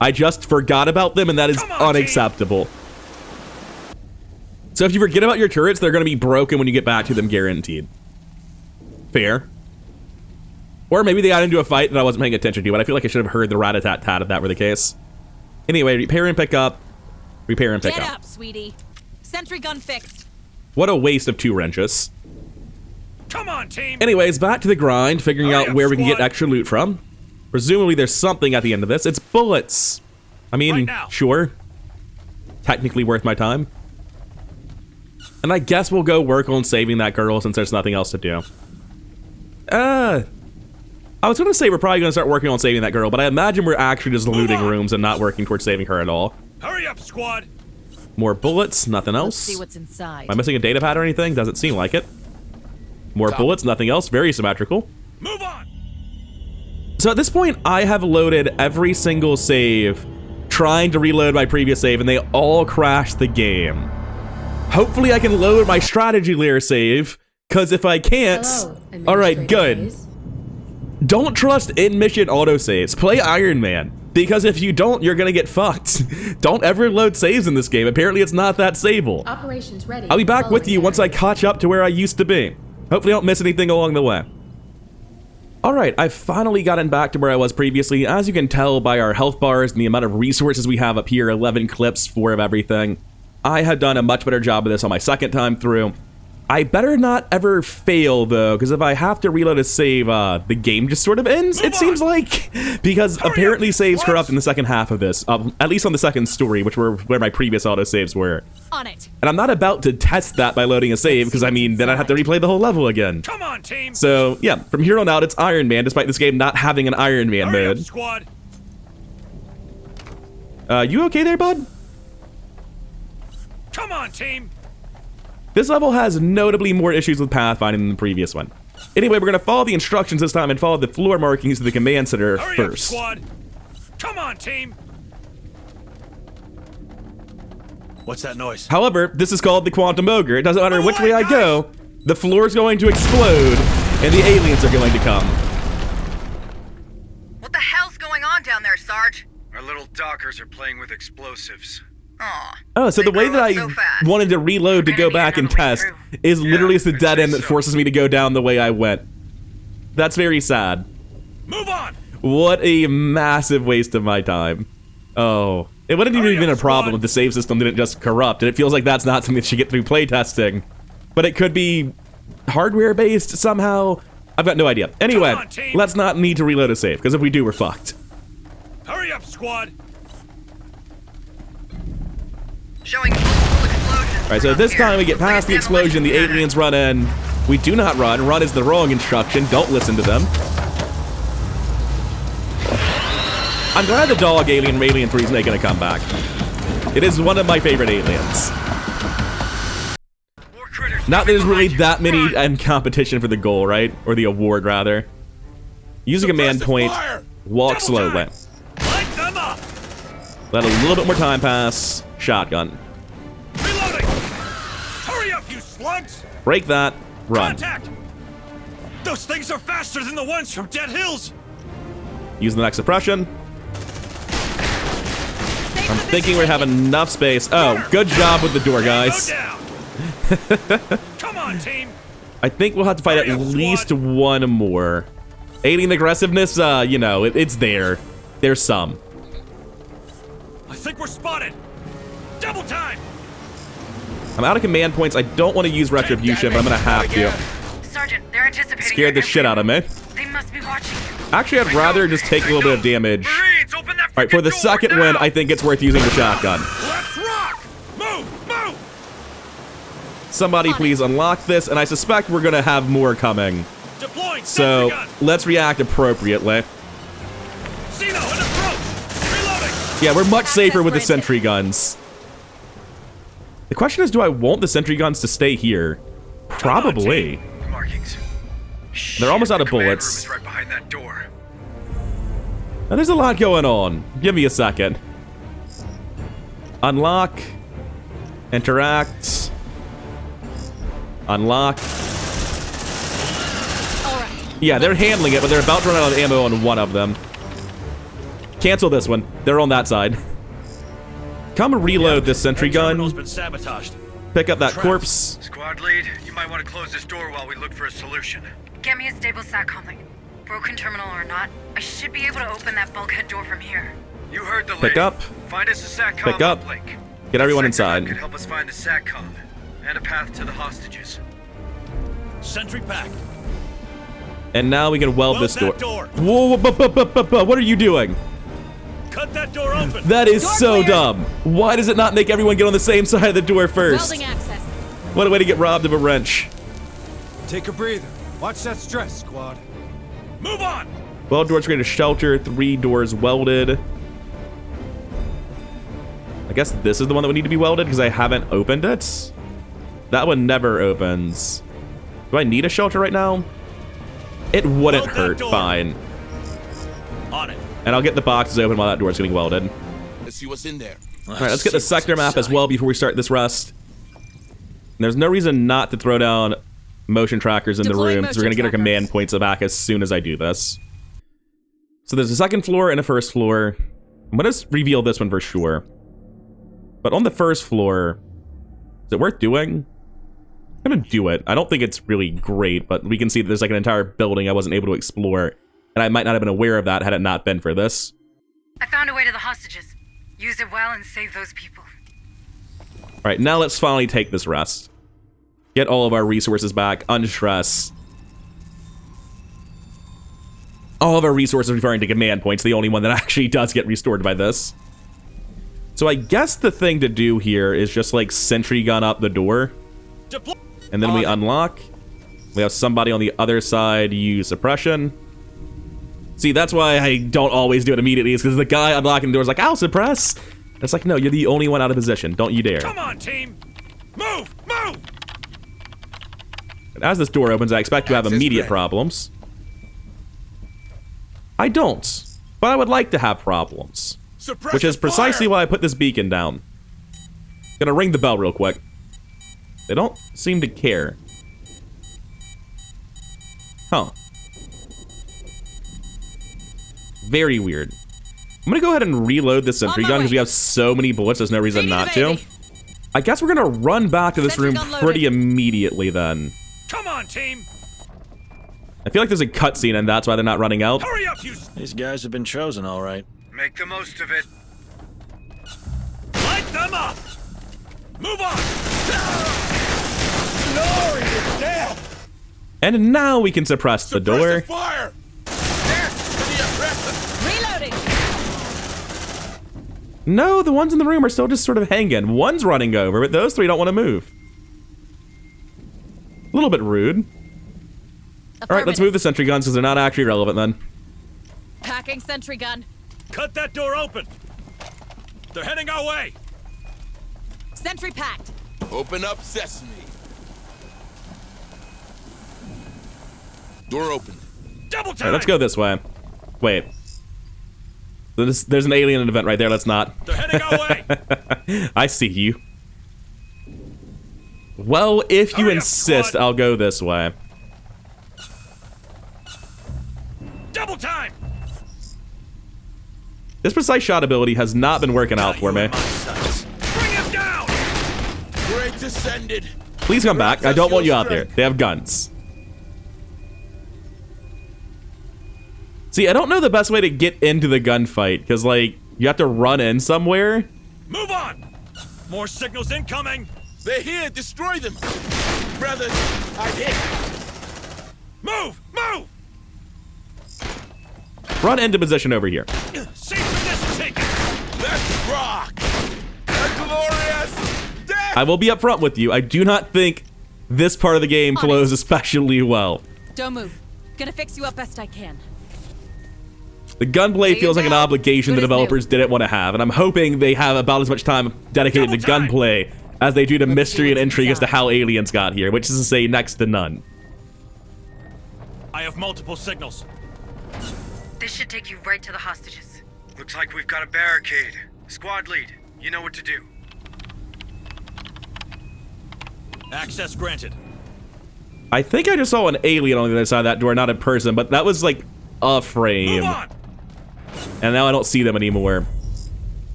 I just forgot about them, and that is Come on, team. unacceptable. So if you forget about your turrets, they're going to be broken when you get back to them, guaranteed. Fair. Or maybe they got into a fight that I wasn't paying attention to, but I feel like I should have heard the rat-a-tat-tat if that were the case. Anyway, repair and pick up. Repair and pick Get up. up, sweetie. Sentry gun fixed. What a waste of 2 wrenches. Come on, team. Anyways, back to the grind, figuring Hurry out up, where we can get squad. extra loot from. Presumably there's something at the end of this. It's bullets. I mean, Right now. sure. Technically worth my time. And I guess we'll go work on saving that girl since there's nothing else to do. I was going to say we're probably going to start working on saving that girl, but I imagine we're actually just looting on. rooms and not working towards saving her at all. Hurry up, squad. More bullets, nothing else. Let's see what's inside. Am I missing a data pad or anything? Doesn't seem like it. More bullets, nothing else. Very symmetrical. Move on. So at this point, I have loaded every single save, trying to reload my previous save, and they all crashed the game. Hopefully I can load my strategy layer save, because if I can't... Alright, good. Don't trust in-mission autosaves. Play Iron Man. Because if you don't, you're gonna get fucked. Don't ever load saves in this game. Apparently it's not that stable. Operations ready. I'll be back with you once I catch up to where I used to be. Hopefully I don't miss anything along the way. Alright, I've finally gotten back to where I was previously. As you can tell by our health bars and the amount of resources we have up here, 11 clips, 4 of everything. I had done a much better job of this on my second time through. I better not ever fail, though, because if I have to reload a save, the game just sort of ends, it seems like. Because apparently saves corrupt in the second half of this, at least on the second story, which were where my previous autosaves were. On it. And I'm not about to test that by loading a save, because I mean, then I'd have to replay the whole level again. Come on, team. So, yeah, from here on out, it's Iron Man, despite this game not having an Iron Man Hurry up, mode. squad. You okay there, bud? Come on, team. This level has notably more issues with pathfinding than the previous one. Anyway, we're going to follow the instructions this time and follow the floor markings to the command center Hurry up, first. squad. Come on, team. What's that noise? However, this is called the Quantum Ogre. It doesn't matter which way I go, the floor is going to explode, and the aliens are going to come. What the hell's going on down there, Sarge? Our little dockers are playing with explosives. Aw. Oh, so They the way grow that up I so fast. wanted to reload to We're go gonna need back and another way test through. is literally just the I'd dead say end that so. forces me to go down the way I went. That's very sad. Move on. What a massive waste of my time. Oh. It wouldn't even Hurry have been up, a problem squad. if the save system didn't just corrupt, and it feels like that's not something that should get through playtesting. But it could be hardware-based somehow. I've got no idea. Anyway, Come on, team. let's not need to reload a save, because if we do, we're fucked. Hurry up, squad. Showing multiple explosions. Alright, so this time we get past the explosion, the aliens run in. We do not run. Run is the wrong instruction. Don't listen to them. I'm glad the dog alien from Alien 3 is making a comeback. It is one of my favorite aliens. More critters Not that there's coming really behind that you. many Run. in competition for the goal, right? Or the award, rather. Use a command Suppressive point. fire. Walk Double slowly. time. Light them up. Let a little bit more time pass. Shotgun. Reloading. Hurry up, you slugs. Break that. Run. Contact. Those things are faster than the ones from Dead Hills. Use the next suppression. I'm thinking we have enough space. Oh, good job with the door, guys. Go down. Come on, team. I think we'll have to fight at Hurry up, least squad. one more. Alien aggressiveness, you know, it's there. There's some. I think we're spotted. Double time. I'm out of command points. I don't want to use retribution, but I'm gonna have to. Sergeant, they're anticipating. Scared the your shit out of me. They must be watching you. Actually, I'd rather just take a little bit of damage. Marines, open that Alright, for the frickin' door second now! win, I think it's worth using the shotgun. Let's rock. Move. Move. Somebody please unlock this, and I suspect we're gonna have more coming. Deploying. So, sentry gun. let's react appropriately. Xeno in approach. Reloading. Yeah, we're much Access safer with the granted. sentry guns. The question is, do I want the sentry guns to stay here? Probably. Markings. They're almost out of The command room bullets. is right behind that door. Now, there's a lot going on. Give me a second. Unlock. Interact. Unlock. All right. Yeah, they're handling it, but they're about to run out of ammo on one of them. Cancel this one. They're on that side. Come reload this sentry Terminal's gun. been sabotaged. Pick up that Trapped. corpse. Squad lead, you might want to close this door while we look for a solution. Get me a stable SATCOM link. Broken terminal or not, I should be able to open that bulkhead door from here. You heard the Pick lady. up. Find us a SATCOM Pick up. uplink. Get everyone Sector inside. Hub could help us find the SATCOM and a path to the hostages. Sentry packed. And now we can weld Weld this door. that door. Whoa, what are you doing? Cut that door open. That is Door so clear. dumb. Why does it not make everyone get on the same side of the door first? Welding access. What a way to get robbed of a wrench. Take a breather. Watch that stress, squad. Move on. Weld doors create a shelter. 3 doors welded. I guess this is the one that would need to be welded because I haven't opened it. That one never opens. Do I need a shelter right now? It wouldn't Weld that hurt. door. Fine. On it. And I'll get the boxes open while that door's getting welded. Let's see what's in there. All right, let's get the sector map as well before we start this rest. And there's no reason not to throw down motion trackers in the Deploying room because we're going to get our motion command points back as soon as I do this. So there's a second floor and a first floor. I'm going to reveal this one for sure. But on the first floor, is it worth doing? I'm going to do it. I don't think it's really great, but we can see that there's like an entire building I wasn't able to explore. And I might not have been aware of that had it not been for this. I found a way to the hostages. Use it well and save those people. All right, now let's finally take this rest. Get all of our resources back. Unstress. All of our resources referring to command points. The only one that actually does get restored by this. So I guess the thing to do here is just like sentry gun up the door. And then we unlock. We have somebody on the other side use suppression. See, that's why I don't always do it immediately. Is because the guy unlocking the door is like, I'll suppress. It's like, no, you're the only one out of position. Don't you dare. Come on, team. Move, move. And as this door opens, I expect to have immediate problems. I don't, but I would like to have problems. Which is precisely why I put this beacon down. Gonna ring the bell real quick. They don't seem to care. Huh. Very weird. I'm gonna go ahead and reload the sentry gun because we have so many bullets, there's no reason not to. I guess we're gonna run back to this room pretty immediately then. Come on, team. I feel like there's a cutscene and that's why they're not running out. Hurry up, you. These guys have been chosen, all right. Make the most of it. Light them up. Move on. Glory to death! And now we can suppress the door. Fire! Yes, to the aggressor! Reloading! No, the ones in the room are still just sort of hanging. One's running over, but those three don't want to move. A little bit rude. Alright, let's move the sentry guns because they're not actually relevant then. Packing sentry gun. Cut that door open. They're heading our way. Sentry packed. Open up sesame. Door open. Double time. Alright, let's go this way. Wait. There's an alien event right there, let's not. They're heading our way. I see you. Well, if you insist, I'll go this way. Double time. This precise shot ability has not been working out for me. Bring him down. Great descended. Please come back. I don't want you out there. They have guns. See, I don't know the best way to get into the gunfight, because, like, you have to run in somewhere. Move on. More signals incoming. They're here. Destroy them. Brothers, I hit. Move, move. Run into position over here. See this taken. Let's rock. A glorious death. I will be upfront with you. I do not think this part of the game flows especially well. Don't move. Gonna fix you up best I can. The gunplay feels like an obligation the developers didn't want to have, and I'm hoping they have about as much time dedicated to gunplay as they do to mystery and intrigue as to how aliens got here, which is to say next to none. I have multiple signals. This should take you right to the hostages. Looks like we've got a barricade. Squad lead, you know what to do. Access granted. I think I just saw an alien on the other side of that door, not in person, but that was like a frame. Move on. And now I don't see them anymore.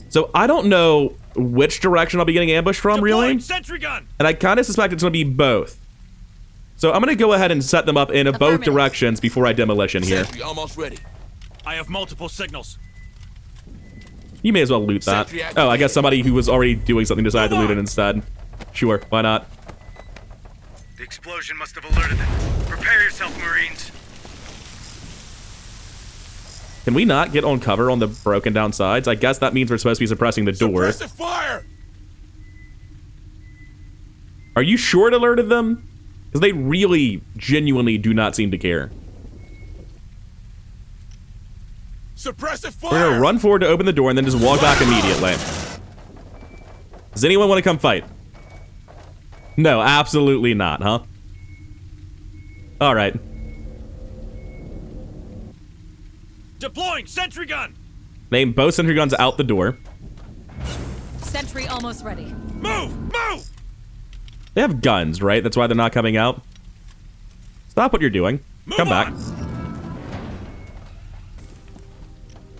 So I don't know which direction I'll be getting ambushed from, really. Sentry gun. And I kind of suspect it's going to be both. So I'm going to go ahead and set them up in both directions before I demolition here. Sentry almost ready. I have multiple signals. You may as well loot that. Oh, I guess somebody who was already doing something decided to loot it instead. Sure, why not? The explosion must have alerted them. Prepare yourself, Marines. Can we not get on cover on the broken down sides? I guess that means we're supposed to be suppressing the door. Suppressive fire. Are you sure it alerted them? Because they really, genuinely do not seem to care. Suppressive fire. We're gonna run forward to open the door and then just walk back immediately. Does anyone want to come fight? No, absolutely not, huh? Alright. Deploying sentry gun. Name both sentry guns out the door. Sentry almost ready. Move, move. They have guns, right? That's why they're not coming out. Stop what you're doing. Come back.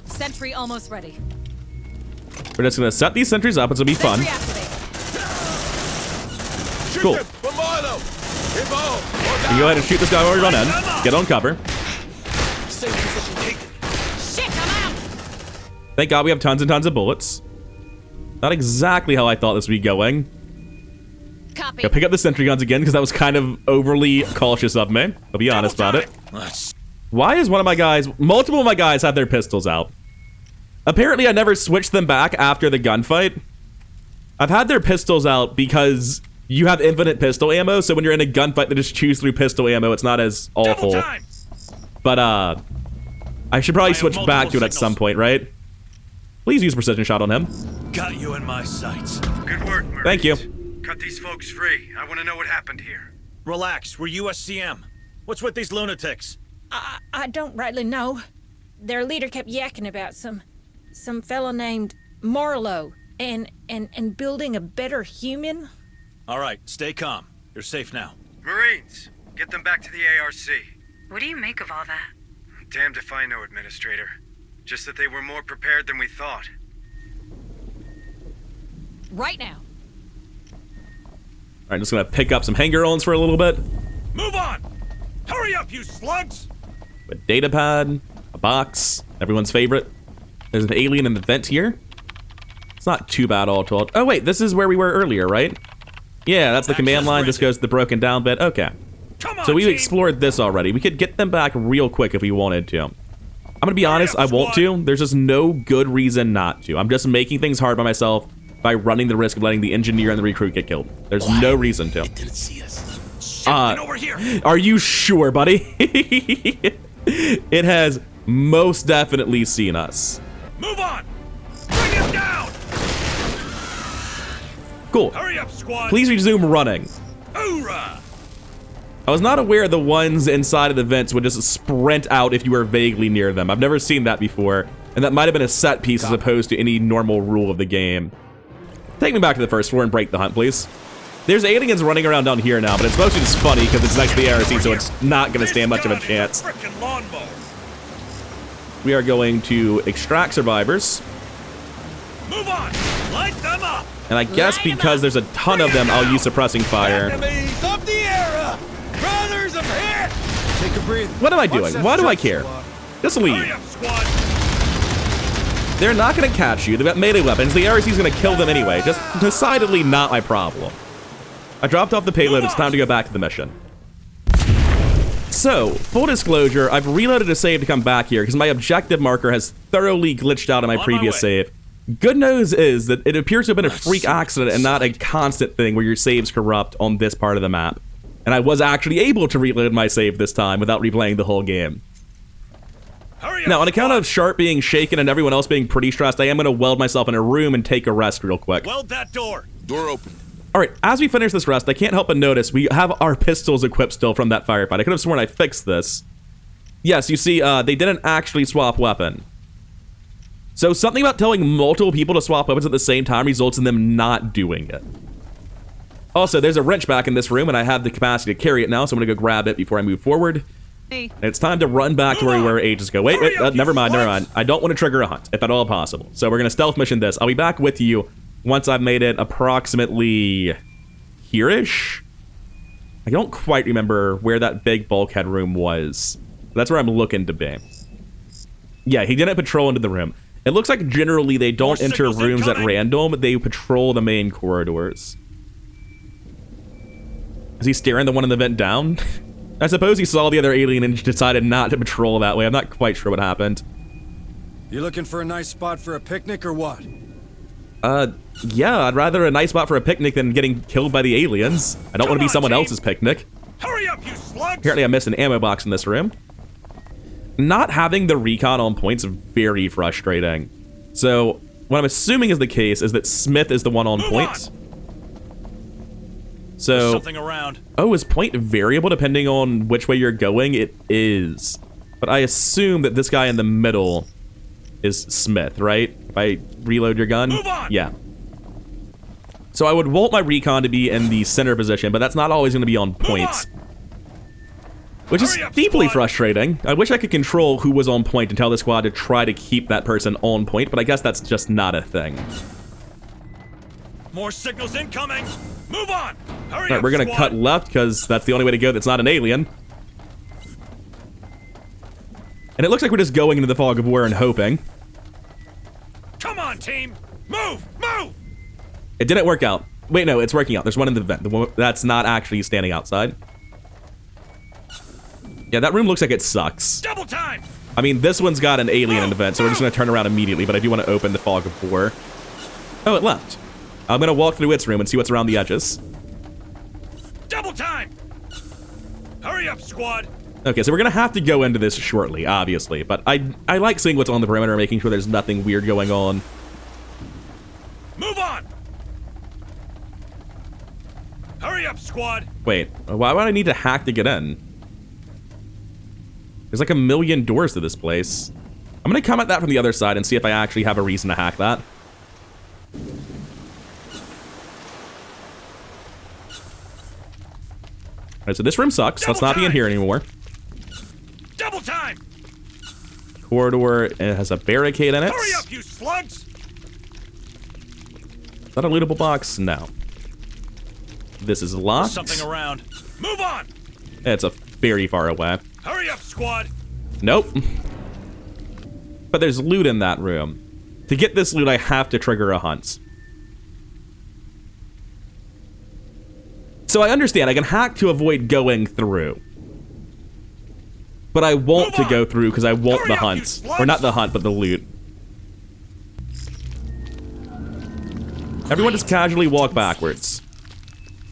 Sentry almost ready. We're just gonna set these sentries up. It's gonna be fun. Cool. You can go ahead and shoot this guy while we run in. Get on cover. Shit, I'm out. Thank God we have tons and tons of bullets. Not exactly how I thought this would be going. Copy. Go pick up the sentry guns again, because that was kind of overly cautious of me. I'll be honest about it. Why is one of my guys... Multiple of my guys have their pistols out. Apparently, I never switched them back after the gunfight. I've had their pistols out because you have infinite pistol ammo, so when you're in a gunfight, they just choose through pistol ammo. It's not as awful. But, I should probably switch back to it at some point, right? Please use precision shot on him. Got you in my sights. Good work, Marines. Thank you. Cut these folks free. I want to know what happened here. Relax, we're USCM. What's with these lunatics? I don't rightly know. Their leader kept yakking about some fella named Marlowe and building a better human. All right, stay calm. You're safe now. Marines, get them back to the ARC. What do you make of all that? Damned if I know, Administrator. Just that they were more prepared than we thought. Right now. Alright, just gonna pick up some hanger-ons for a little bit. Move on! Hurry up, you slugs! A data pad, a box, everyone's favorite. There's an alien in the vent here. It's not too bad all told. Oh wait, this is where we were earlier, right? Yeah, that's the command line. Just goes to the broken down bit. Okay. Come on, so we've team. explored this already. We could get them back real quick if we wanted to. I'm gonna be honest, I won't to. There's just no good reason not to. I'm just making things hard by myself by running the risk of letting the engineer and the recruit get killed. There's no reason to. It didn't see us. Over here. Are you sure, buddy? It has most definitely seen us. Move on! Bring him down! Cool. Hurry up, squad! Please resume running. Hoorah! I was not aware the ones inside of the vents would just sprint out if you were vaguely near them. I've never seen that before, and that might have been a set piece as opposed to any normal rule of the game. Take me back to the first floor and break the hunt, please. There's aliens running around down here now, but it's mostly just funny because it's next to the ARC, so it's not going to stand much of a chance. We are going to extract survivors. Move on! Light them up! And I guess because there's a ton of them, I'll use suppressing fire. Enemies of the era! Brothers of hit! Take a breather. What am I doing? Why do I care? Just leave. Hurry up, squad! They're not going to catch you. They've got melee weapons. The ARC is going to kill them anyway. Just decidedly not my problem. I dropped off the payload. It's time to go back to the mission. So, full disclosure, I've reloaded a save to come back here because my objective marker has thoroughly glitched out of my previous save. Good news is that it appears to have been a freak accident and not a constant thing where your saves corrupt on this part of the map. And I was actually able to reload my save this time without replaying the whole game. Now, on account of Sharp being shaken and everyone else being pretty stressed, I am going to weld myself in a room and take a rest real quick. Weld that door. Door open. Alright, as we finish this rest, I can't help but notice we have our pistols equipped still from that firefight. I could have sworn I fixed this. Yes, you see, they didn't actually swap weapon. So something about telling multiple people to swap weapons at the same time results in them not doing it. Also, there's a wrench back in this room, and I have the capacity to carry it now, so I'm going to go grab it before I move forward. Hey. And it's time to run back to where we were ages ago. Wait, never mind. I don't want to trigger a hunt, if at all possible. So we're going to stealth mission this. I'll be back with you once I've made it approximately here-ish. I don't quite remember where that big bulkhead room was. That's where I'm looking to be. Yeah, he didn't patrol into the room. It looks like generally they don't enter rooms at random, they patrol the main corridors. Is he staring the one in the vent down? I suppose he saw the other alien and decided not to patrol that way. I'm not quite sure what happened. You looking for a nice spot for a picnic or what? Yeah, I'd rather a nice spot for a picnic than getting killed by the aliens. I don't want to be someone else's picnic. Hurry up, you slugs! Apparently I missed an ammo box in this room. Not having the recon on point's very frustrating. So, what I'm assuming is the case is that Smith is the one on point. So, there's something around. Oh, is point variable depending on which way you're going? It is. But I assume that this guy in the middle is Smith, right? If I reload your gun? Move on. Yeah. So I would want my recon to be in the center position, but that's not always going to be on point. Which is deeply frustrating. I wish I could control who was on point and tell the squad to try to keep that person on point, but I guess that's just not a thing. More signals incoming! Move on! Hurry Alright, up, we're gonna squad. cut left, because that's the only way to go that's not an alien. And it looks like we're just going into the fog of war and hoping. Come on, team! Move! Move! It didn't work out. Wait, no, it's working out. There's one in the vent. The one that's not actually standing outside. Yeah, that room looks like it sucks. Double time! I mean, this one's got an alien in the vent, so we're just going to turn around immediately, but I do want to open the fog of war. Oh, it left. I'm going to walk through its room and see what's around the edges. Double time! Hurry up, squad! Okay, so we're going to have to go into this shortly, obviously, but I like seeing what's on the perimeter, making sure there's nothing weird going on. Move on! Hurry up, squad! Wait, why would I need to hack to get in? There's like a million doors to this place. I'm going to come at that from the other side and see if I actually have a reason to hack that. Alright, so this room sucks. Let's not be in here anymore. Double time! Corridor, it has a barricade in it. Hurry up, you slugs! Is that a lootable box? No. This is locked. Something around. Move on! It's a very far away. Hurry up, squad! Nope. But there's loot in that room. To get this loot, I have to trigger a hunt. So I understand, I can hack to avoid going through. But I want to go through because I want the hunt. Or not the hunt, but the loot. Everyone just casually walk backwards.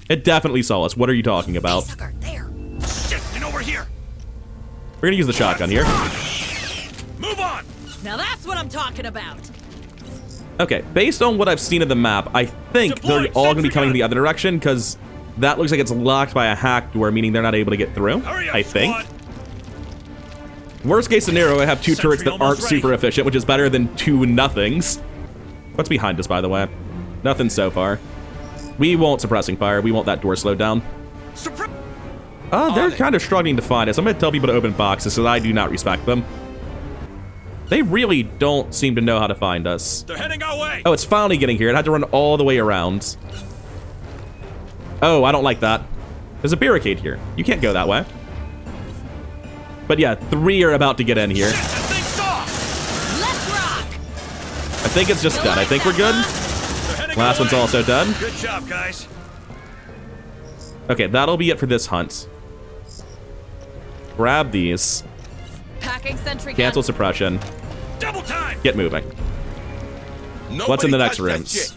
It definitely saw us. What are you talking about? There. Shit, and over here! We're gonna use the shotgun here. Move on! Now that's what I'm talking about. Okay, based on what I've seen of the map, I think they're all gonna be coming the other direction because that looks like it's locked by a hack door, meaning they're not able to get through. I think. Worst case scenario, I have two turrets that aren't super efficient, which is better than two nothings. What's behind us, by the way? Nothing so far. We won't suppressing fire. We want that door slowed down. They're kind of struggling to find us. I'm going to tell people to open boxes, so I do not respect them. They really don't seem to know how to find us. They're heading our way. Oh, it's finally getting here. It had to run all the way around. Oh, I don't like that. There's a barricade here. You can't go that way. But yeah, 3 are about to get in here. Let's rock. I think it's just done. I think we're good. Last one's also done. Good job, guys. Okay, that'll be it for this hunt. Grab these. Packing sentry gun. Cancel suppression. Double time. Get moving. What's in the next rooms?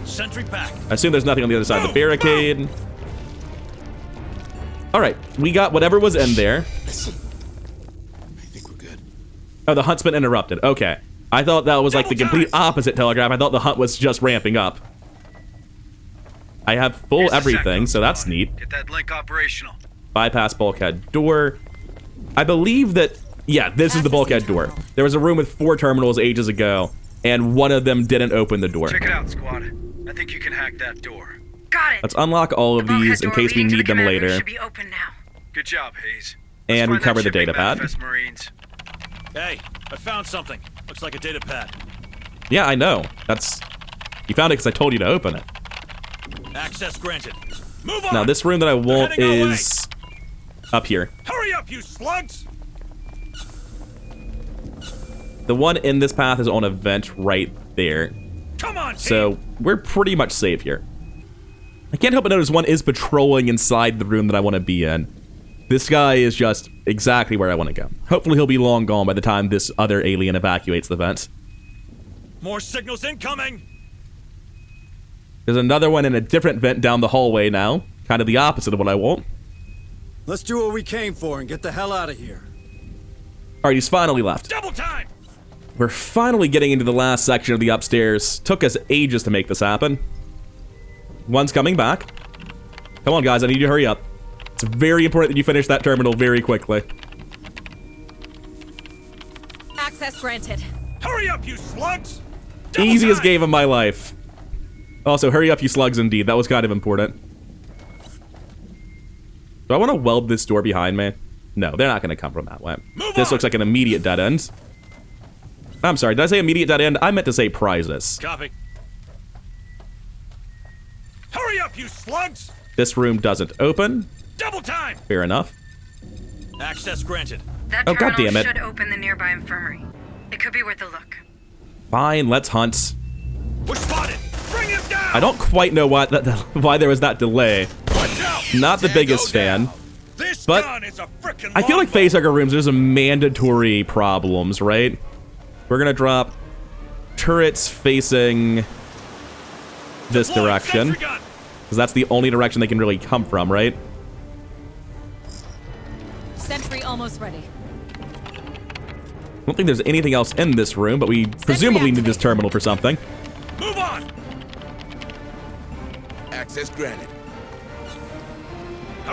Sentry pack. I assume there's nothing on the other side of the barricade. Alright, we got whatever was in there. Listen. I think we're good. Oh, the hunt's been interrupted. Okay. I thought that was like the complete opposite telegraph. I thought the hunt was just ramping up. I have full everything, so that's neat. Get that link operational. Bypass bulkhead door. I believe that, yeah, this is the bulkhead door. There was a room with 4 terminals ages ago, and one of them didn't open the door. Check it out, squad. I think you can hack that door. Got it. Let's unlock all of these in case we need them later. Should be open now. Good job, Hayes. And Let's find recover that the data shipping pad. manifest, Marines. Hey, I found something. Looks like a data pad. Yeah, I know. That's... You found it because I told you to open it. Access granted. Move on. Now, this room that I want is up here. Hurry up, you slugs! The one in this path is on a vent right there. Come on, team. So, we're pretty much safe here. I can't help but notice one is patrolling inside the room that I want to be in. This guy is just exactly where I want to go. Hopefully he'll be long gone by the time this other alien evacuates the vent. More signals incoming! There's another one in a different vent down the hallway now. Kind of the opposite of what I want. Let's do what we came for and get the hell out of here. Alright, he's finally left. Double time! We're finally getting into the last section of the upstairs. Took us ages to make this happen. One's coming back. Come on, guys, I need you to hurry up. It's very important that you finish that terminal very quickly. Access granted. Hurry up, you slugs! Easiest game of my life. Also, hurry up, you slugs, indeed. That was kind of important. Do I want to weld this door behind me? No, they're not going to come from that way. This looks like an immediate dead end. I'm sorry, did I say immediate dead end? I meant to say prizes. Copy. Hurry up, you slugs! This room doesn't open. Double time! Fair enough. Access granted. That Oh, terminal goddammit. should open the nearby infirmary. It could be worth a look. Fine, let's hunt. We're spotted! Bring him down! I don't quite know why there was that delay. Not the biggest fan. But I feel like facehugger rooms, there's some mandatory problems, right? We're gonna drop turrets facing this direction, because that's the only direction they can really come from, right? Sentry almost ready. I don't think there's anything else in this room, but we presumably need this terminal for something. Move on. Access granted.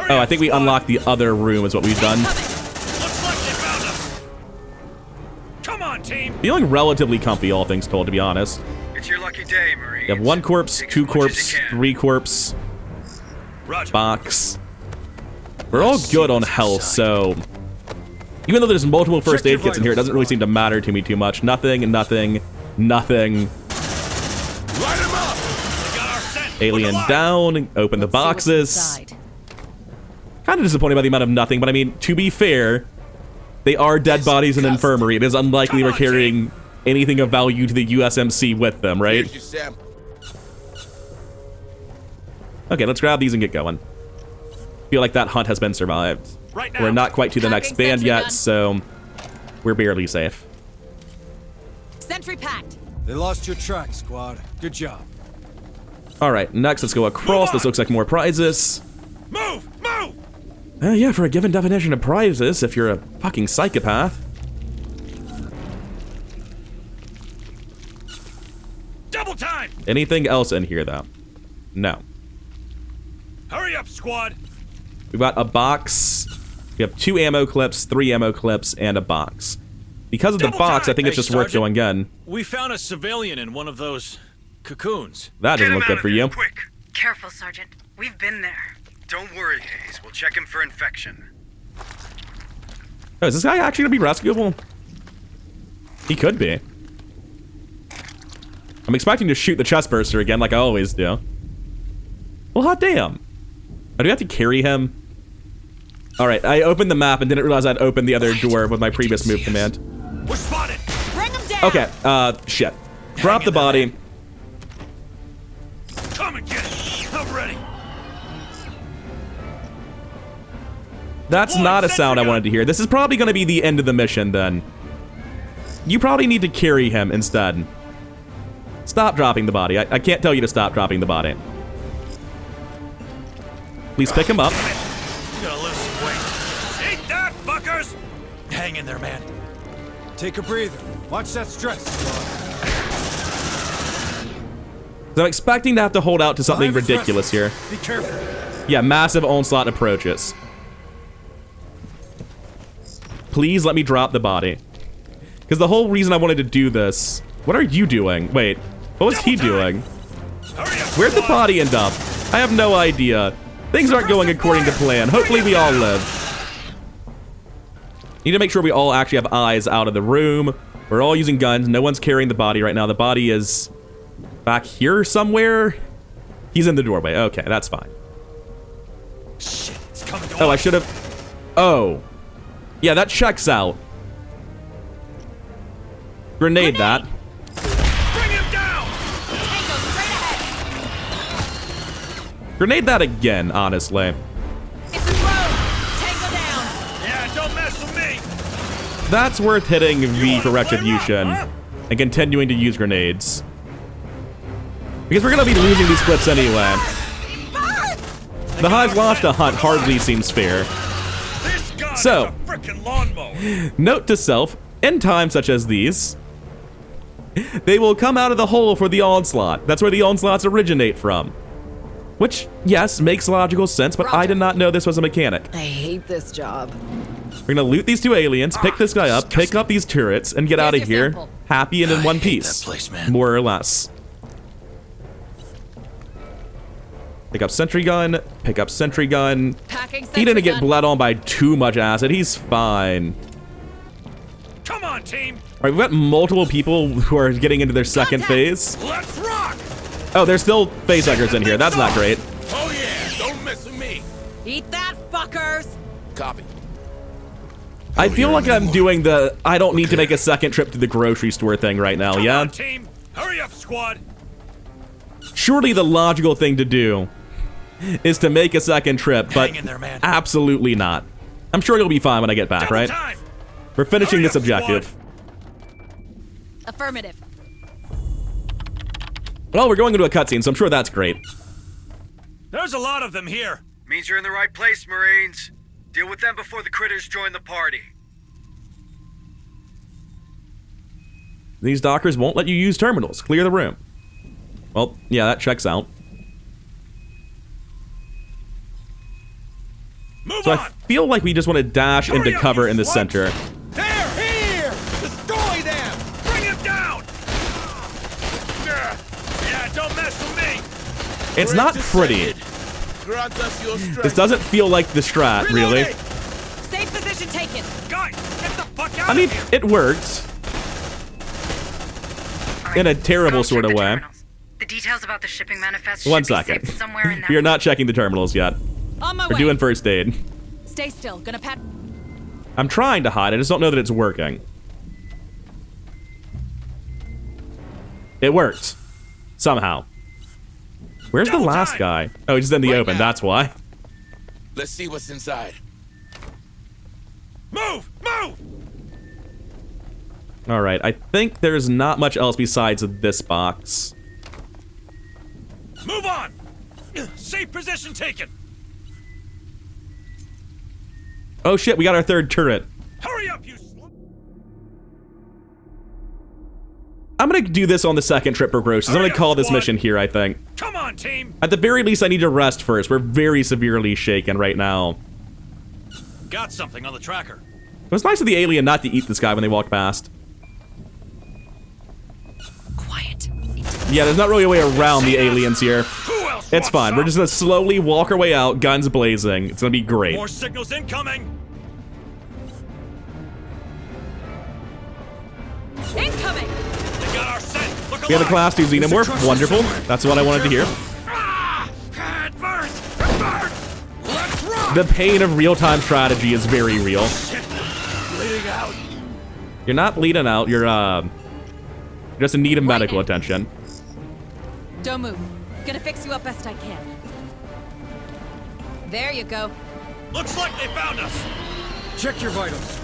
Oh, I think we unlocked the other room is what we've done. Looks like they found us. Come on, team. Feeling relatively comfy, all things told, to be honest. It's your lucky day, Marines. You have 1 corpse, Take 2 as much as corpse, you can. 3 corpse, Roger. box. We're all good on health, so even though there's multiple first aid kits in here, it doesn't really seem to matter to me too much. Nothing, nothing, nothing. Light him up. We got our scent. Alien Look alive. down, open the boxes. Kind of disappointed by the amount of nothing, but I mean, to be fair, they are dead bodies in an infirmary. It is unlikely we're carrying anything of value to the USMC with them, right? Here's your sample. Okay, let's grab these and get going. Feel like that hunt has been survived. Right now. We're not quite to the next Packing band sentry yet, gun. so we're barely safe. Sentry packed. They lost your track, squad. Good job. All right, next let's go across. This looks like more prizes. Move! Move! Yeah, for a given definition of prizes, if you're a fucking psychopath. Double time! Anything else in here, though? No. Hurry up, squad! We've got a box. We have 2 ammo clips, 3 ammo clips, and a box. Because of the Double box, time! I think it's Hey, just worth Sergeant. going in. We found a civilian in one of those cocoons. That Get didn't him look out good of for there, you. Quick. Careful, Sergeant. We've been there. Don't worry, Hayes. We'll check him for infection. Oh, is this guy actually gonna be rescuable? He could be. I'm expecting to shoot the chest burster again, like I always do. Well, hot damn. Oh, do we have to carry him? Alright, I opened the map and didn't realize I'd opened the other door with my previous move command. We're spotted! Bring them down. Okay, shit. Drop the body. Come and get it! I'm ready! That's not a sound I wanted to hear. This is probably going to be the end of the mission, then. You probably need to carry him instead. Stop dropping the body. I can't tell you to stop dropping the body. Please pick him up. You gotta lose some weight. Eat that, fuckers! Hang in there, man. Take a breather. Watch that stress, squad. So I'm expecting to have to hold out to something Behind the ridiculous here. thrusters. Be careful. Yeah, massive onslaught approaches. Please let me drop the body. Because the whole reason I wanted to do this... What are you doing? Wait, what was he doing? Hurry up, Where'd the squad. body end up? I have no idea. Things aren't going according to plan. Hopefully we all live. Need to make sure we all actually have eyes out of the room. We're all using guns. No one's carrying the body right now. The body is back here somewhere. He's in the doorway. Okay, that's fine. Shit, it's coming to Oh, I us. should have... Oh. Yeah, that checks out. Grenade that. Bring him down! Tango straight ahead. Grenade that again, honestly. It's a road. Tango down. Yeah, don't mess with me! That's worth hitting V wanna for play retribution. rough, huh? And continuing to use grenades. Because we're gonna be losing these clips anyway. The Hive launched a hunt hardly seems fair. This guy So- is a frickin' lawnmower! Note to self, in times such as these, they will come out of the hole for the onslaught. That's where the onslaughts originate from. Which, yes, makes logical sense, but I did not know this was a mechanic. I hate this job. We're gonna loot these 2 aliens, pick this guy up, pick up these turrets, and get Here's out of your here, sample. happy and in I one hate piece. that place, man. More or less. Pick up sentry gun, pick up sentry gun. Packing sentry He didn't get gun. bled on by too much acid, he's fine. Come on, team! Alright, we've got multiple people who are getting into their second Contact. phase. Let's rock! Oh, there's still facehuggers in here, that's not great. Oh yeah, don't mess with me. Eat that, fuckers. Copy. I feel like I'm doing the I don't need to make a second trip to the grocery store thing right now, Come yeah? on, team! Hurry up, squad! surely the logical thing to do is to make a second trip, but Hang in there, man. absolutely not. I'm sure you'll be fine when I get back, Double right? time. We're finishing Hurry this up, objective. squad. Affirmative. Well, we're going into a cutscene, so I'm sure that's great. There's a lot of them here. Means you're in the right place, Marines. Deal with them before the critters join the party. These dockers won't let you use terminals. Clear the room. Well, yeah, that checks out. Move So on. I feel like we just want to dash into Hurry up, cover you in the slut. center. They're here! Destroy them! Bring him down. Yeah, don't mess with me. It's not Great pretty. descended. Grant us your strength. This doesn't feel like the strat, really. Reloading. Safe position taken. Guys, get the fuck out I mean, of here. it works. All In a go terrible check sort of the way. terminals. The details about the shipping manifest One should be second. saved somewhere in that. We are not checking the terminals yet. On my We're way. doing first aid. Stay still. Gonna pat. I'm trying to hide. I just don't know that it's working. It worked. Somehow. Where's the Double last time. guy? Oh, he's in the Right open. now. That's why. Let's see what's inside. Move, move. All right. I think there's not much else besides this box. Move on. Safe position taken. Oh shit, we got our third turret. Hurry up, you slut. I'm gonna do this on the second trip for groceries. I'm Hurry gonna up, call this squad. mission here, I think. Come on, team. At the very least, I need to rest first. We're very severely shaken right now. Got something on the tracker. It was nice of the alien not to eat this guy when they walked past. Quiet. Yeah, there's not really a way around the aliens here. Who else? It's wants fine. We're some? just gonna slowly walk our way out, guns blazing. It's gonna be great. More signals incoming. Incoming. They got our scent. Look We have a alive. class 2 xenomorph. Wonderful. That's what I wanted to hear. Ah! It burns. It burns. Let's run. The pain of real-time strategy is very real. Bleeding out. You're not bleeding out. You're just in need of medical attention. Don't move. Gonna fix you up best I can. There you go. Looks like they found us. Check your vitals.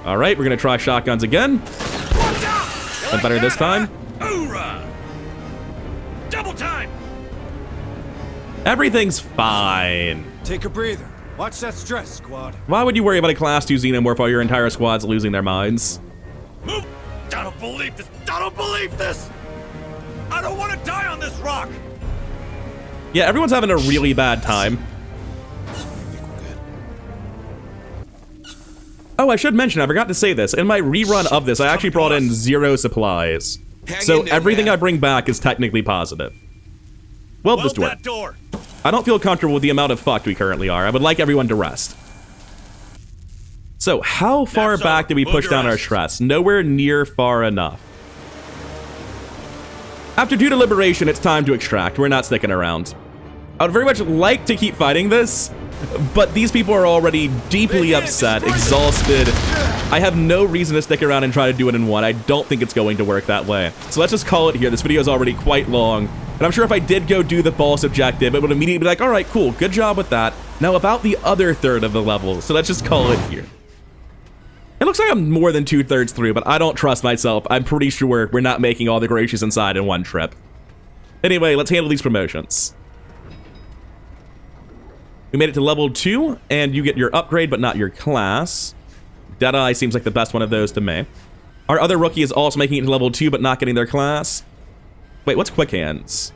All right, we're gonna try shotguns again. Watch out. You And better that, this time. huh? Hoorah. Double time. Everything's fine. Take a breather. Watch that stress, squad. Why would you worry about a class 2 xenomorph while your entire squad's losing their minds? Move. I don't believe this. I don't believe this. I don't want to die on this rock. Yeah, everyone's having a really bad time. Oh, I should mention, I forgot to say this. In my rerun of this, I actually brought in 0 supplies. Hang So in there, everything man. I bring back is technically positive. Weld this Weld door. that door. I don't feel comfortable with the amount of fucked we currently are. I would like everyone to rest. So, how far That's back over. did we Move push your down our asses. stress? Nowhere near far enough. After due deliberation, it's time to extract. We're not sticking around. I would very much like to keep fighting this, but these people are already deeply upset, exhausted. I have no reason to stick around and try to do it in one. I don't think it's going to work that way. So let's just call it here. This video is already quite long, and I'm sure if I did go do the boss objective, it would immediately be like, all right, cool, good job with that. Now about the other third of the level, so let's just call it here. It looks like I'm more than 2/3 through, but I don't trust myself. I'm pretty sure we're not making all the glaciers inside in one trip. Anyway, let's handle these promotions. We made it to level 2, and you get your upgrade, but not your class. Deadeye seems like the best one of those to me. Our other rookie is also making it to level 2, but not getting their class. Wait, what's Quick Hands?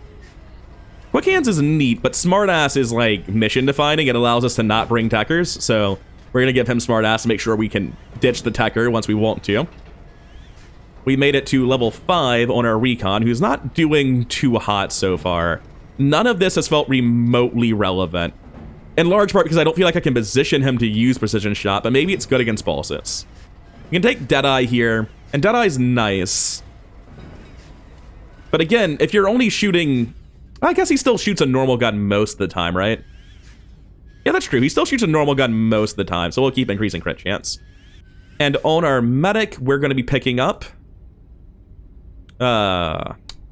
Quick Hands is neat, but Smartass is like mission defining. It allows us to not bring techers, so we're gonna give him Smartass to make sure we can ditch the techer once we want to. We made it to level 5 on our recon, who's not doing too hot so far. None of this has felt remotely relevant. In large part because I don't feel like I can position him to use precision shot, but maybe it's good against bosses. You can take Deadeye here, and Deadeye's nice. But again, if you're only shooting... I guess he still shoots a normal gun most of the time, right? Yeah, that's true. He still shoots a normal gun most of the time, so we'll keep increasing crit chance. And on our medic, we're going to be picking up...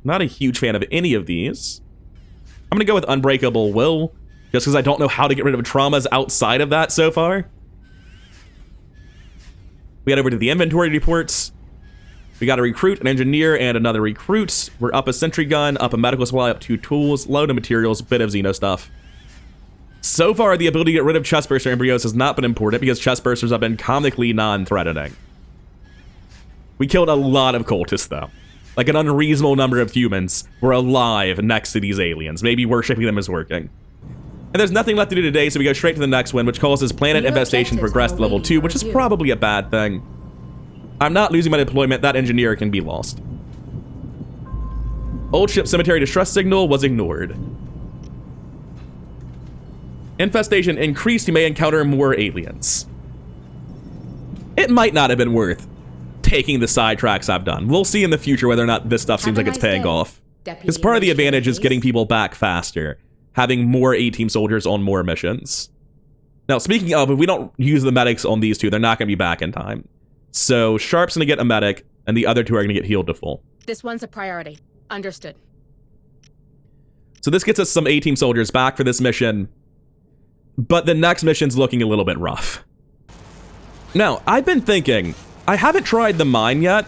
Not a huge fan of any of these. I'm gonna go with Unbreakable Will, just because I don't know how to get rid of traumas outside of that so far. We head over to the inventory reports. We got a recruit, an engineer, and another recruit. We're up a sentry gun, up a medical supply, up 2 tools, load of materials, bit of Xeno stuff. So far, the ability to get rid of chestburster embryos has not been important because chestbursters have been comically non-threatening. We killed a lot of cultists, though. Like an unreasonable number of humans were alive next to these aliens. Maybe worshipping them is working. And there's nothing left to do today, so we go straight to the next one, which causes planet infestation to progress to level 2, which is probably a bad thing. I'm not losing my deployment. That engineer can be lost. Old ship cemetery distress signal was ignored. Infestation increased. You may encounter more aliens. It might not have been worth taking the sidetracks I've done. We'll see in the future whether or not this stuff seems like it's paying off. Because part of the advantage is getting people back faster. Having more A-team soldiers on more missions. Now, speaking of, if we don't use the medics on these two, they're not going to be back in time. So Sharp's going to get a medic, and the other two are going to get healed to full. This one's a priority. Understood. So this gets us some A-team soldiers back for this mission. But the next mission's looking a little bit rough. Now, I've been thinking, I haven't tried the mine yet.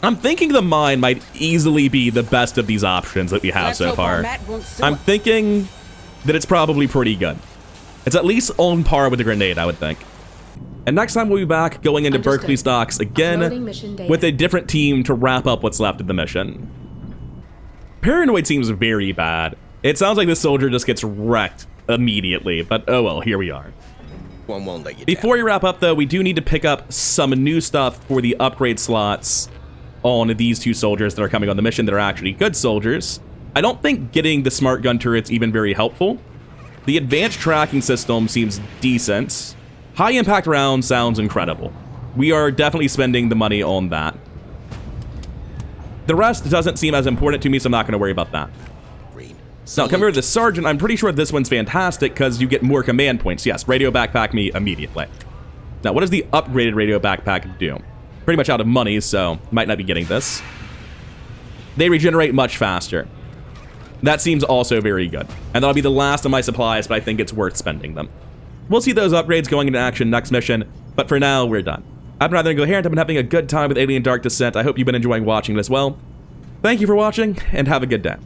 I'm thinking the mine might easily be the best of these options that we have so far. I'm thinking that it's probably pretty good. It's at least on par with the grenade, I would think. And next time we'll be back going into Berkeley stocks again with a different team to wrap up what's left of the mission. Paranoid seems very bad. It sounds like this soldier just gets wrecked immediately, but oh well, here we are. One won't let you Before we wrap up though, we do need to pick up some new stuff for the upgrade slots on these two soldiers that are coming on the mission that are actually good soldiers. I don't think getting the smart gun turret's even very helpful. The advanced tracking system seems decent. High impact round sounds incredible. We are definitely spending the money on that. The rest doesn't seem as important to me, so I'm not going to worry about that. Now, come here to the Sergeant. I'm pretty sure this one's fantastic because you get more command points. Yes, radio backpack me immediately. Now, what does the upgraded radio backpack do? Pretty much out of money, so might not be getting this. They regenerate much faster. That seems also very good. And that'll be the last of my supplies, but I think it's worth spending them. We'll see those upgrades going into action next mission, but for now, we're done. I'd rather go here, and I've been having a good time with Alien Dark Descent. I hope you've been enjoying watching it as well. Thank you for watching, and have a good day.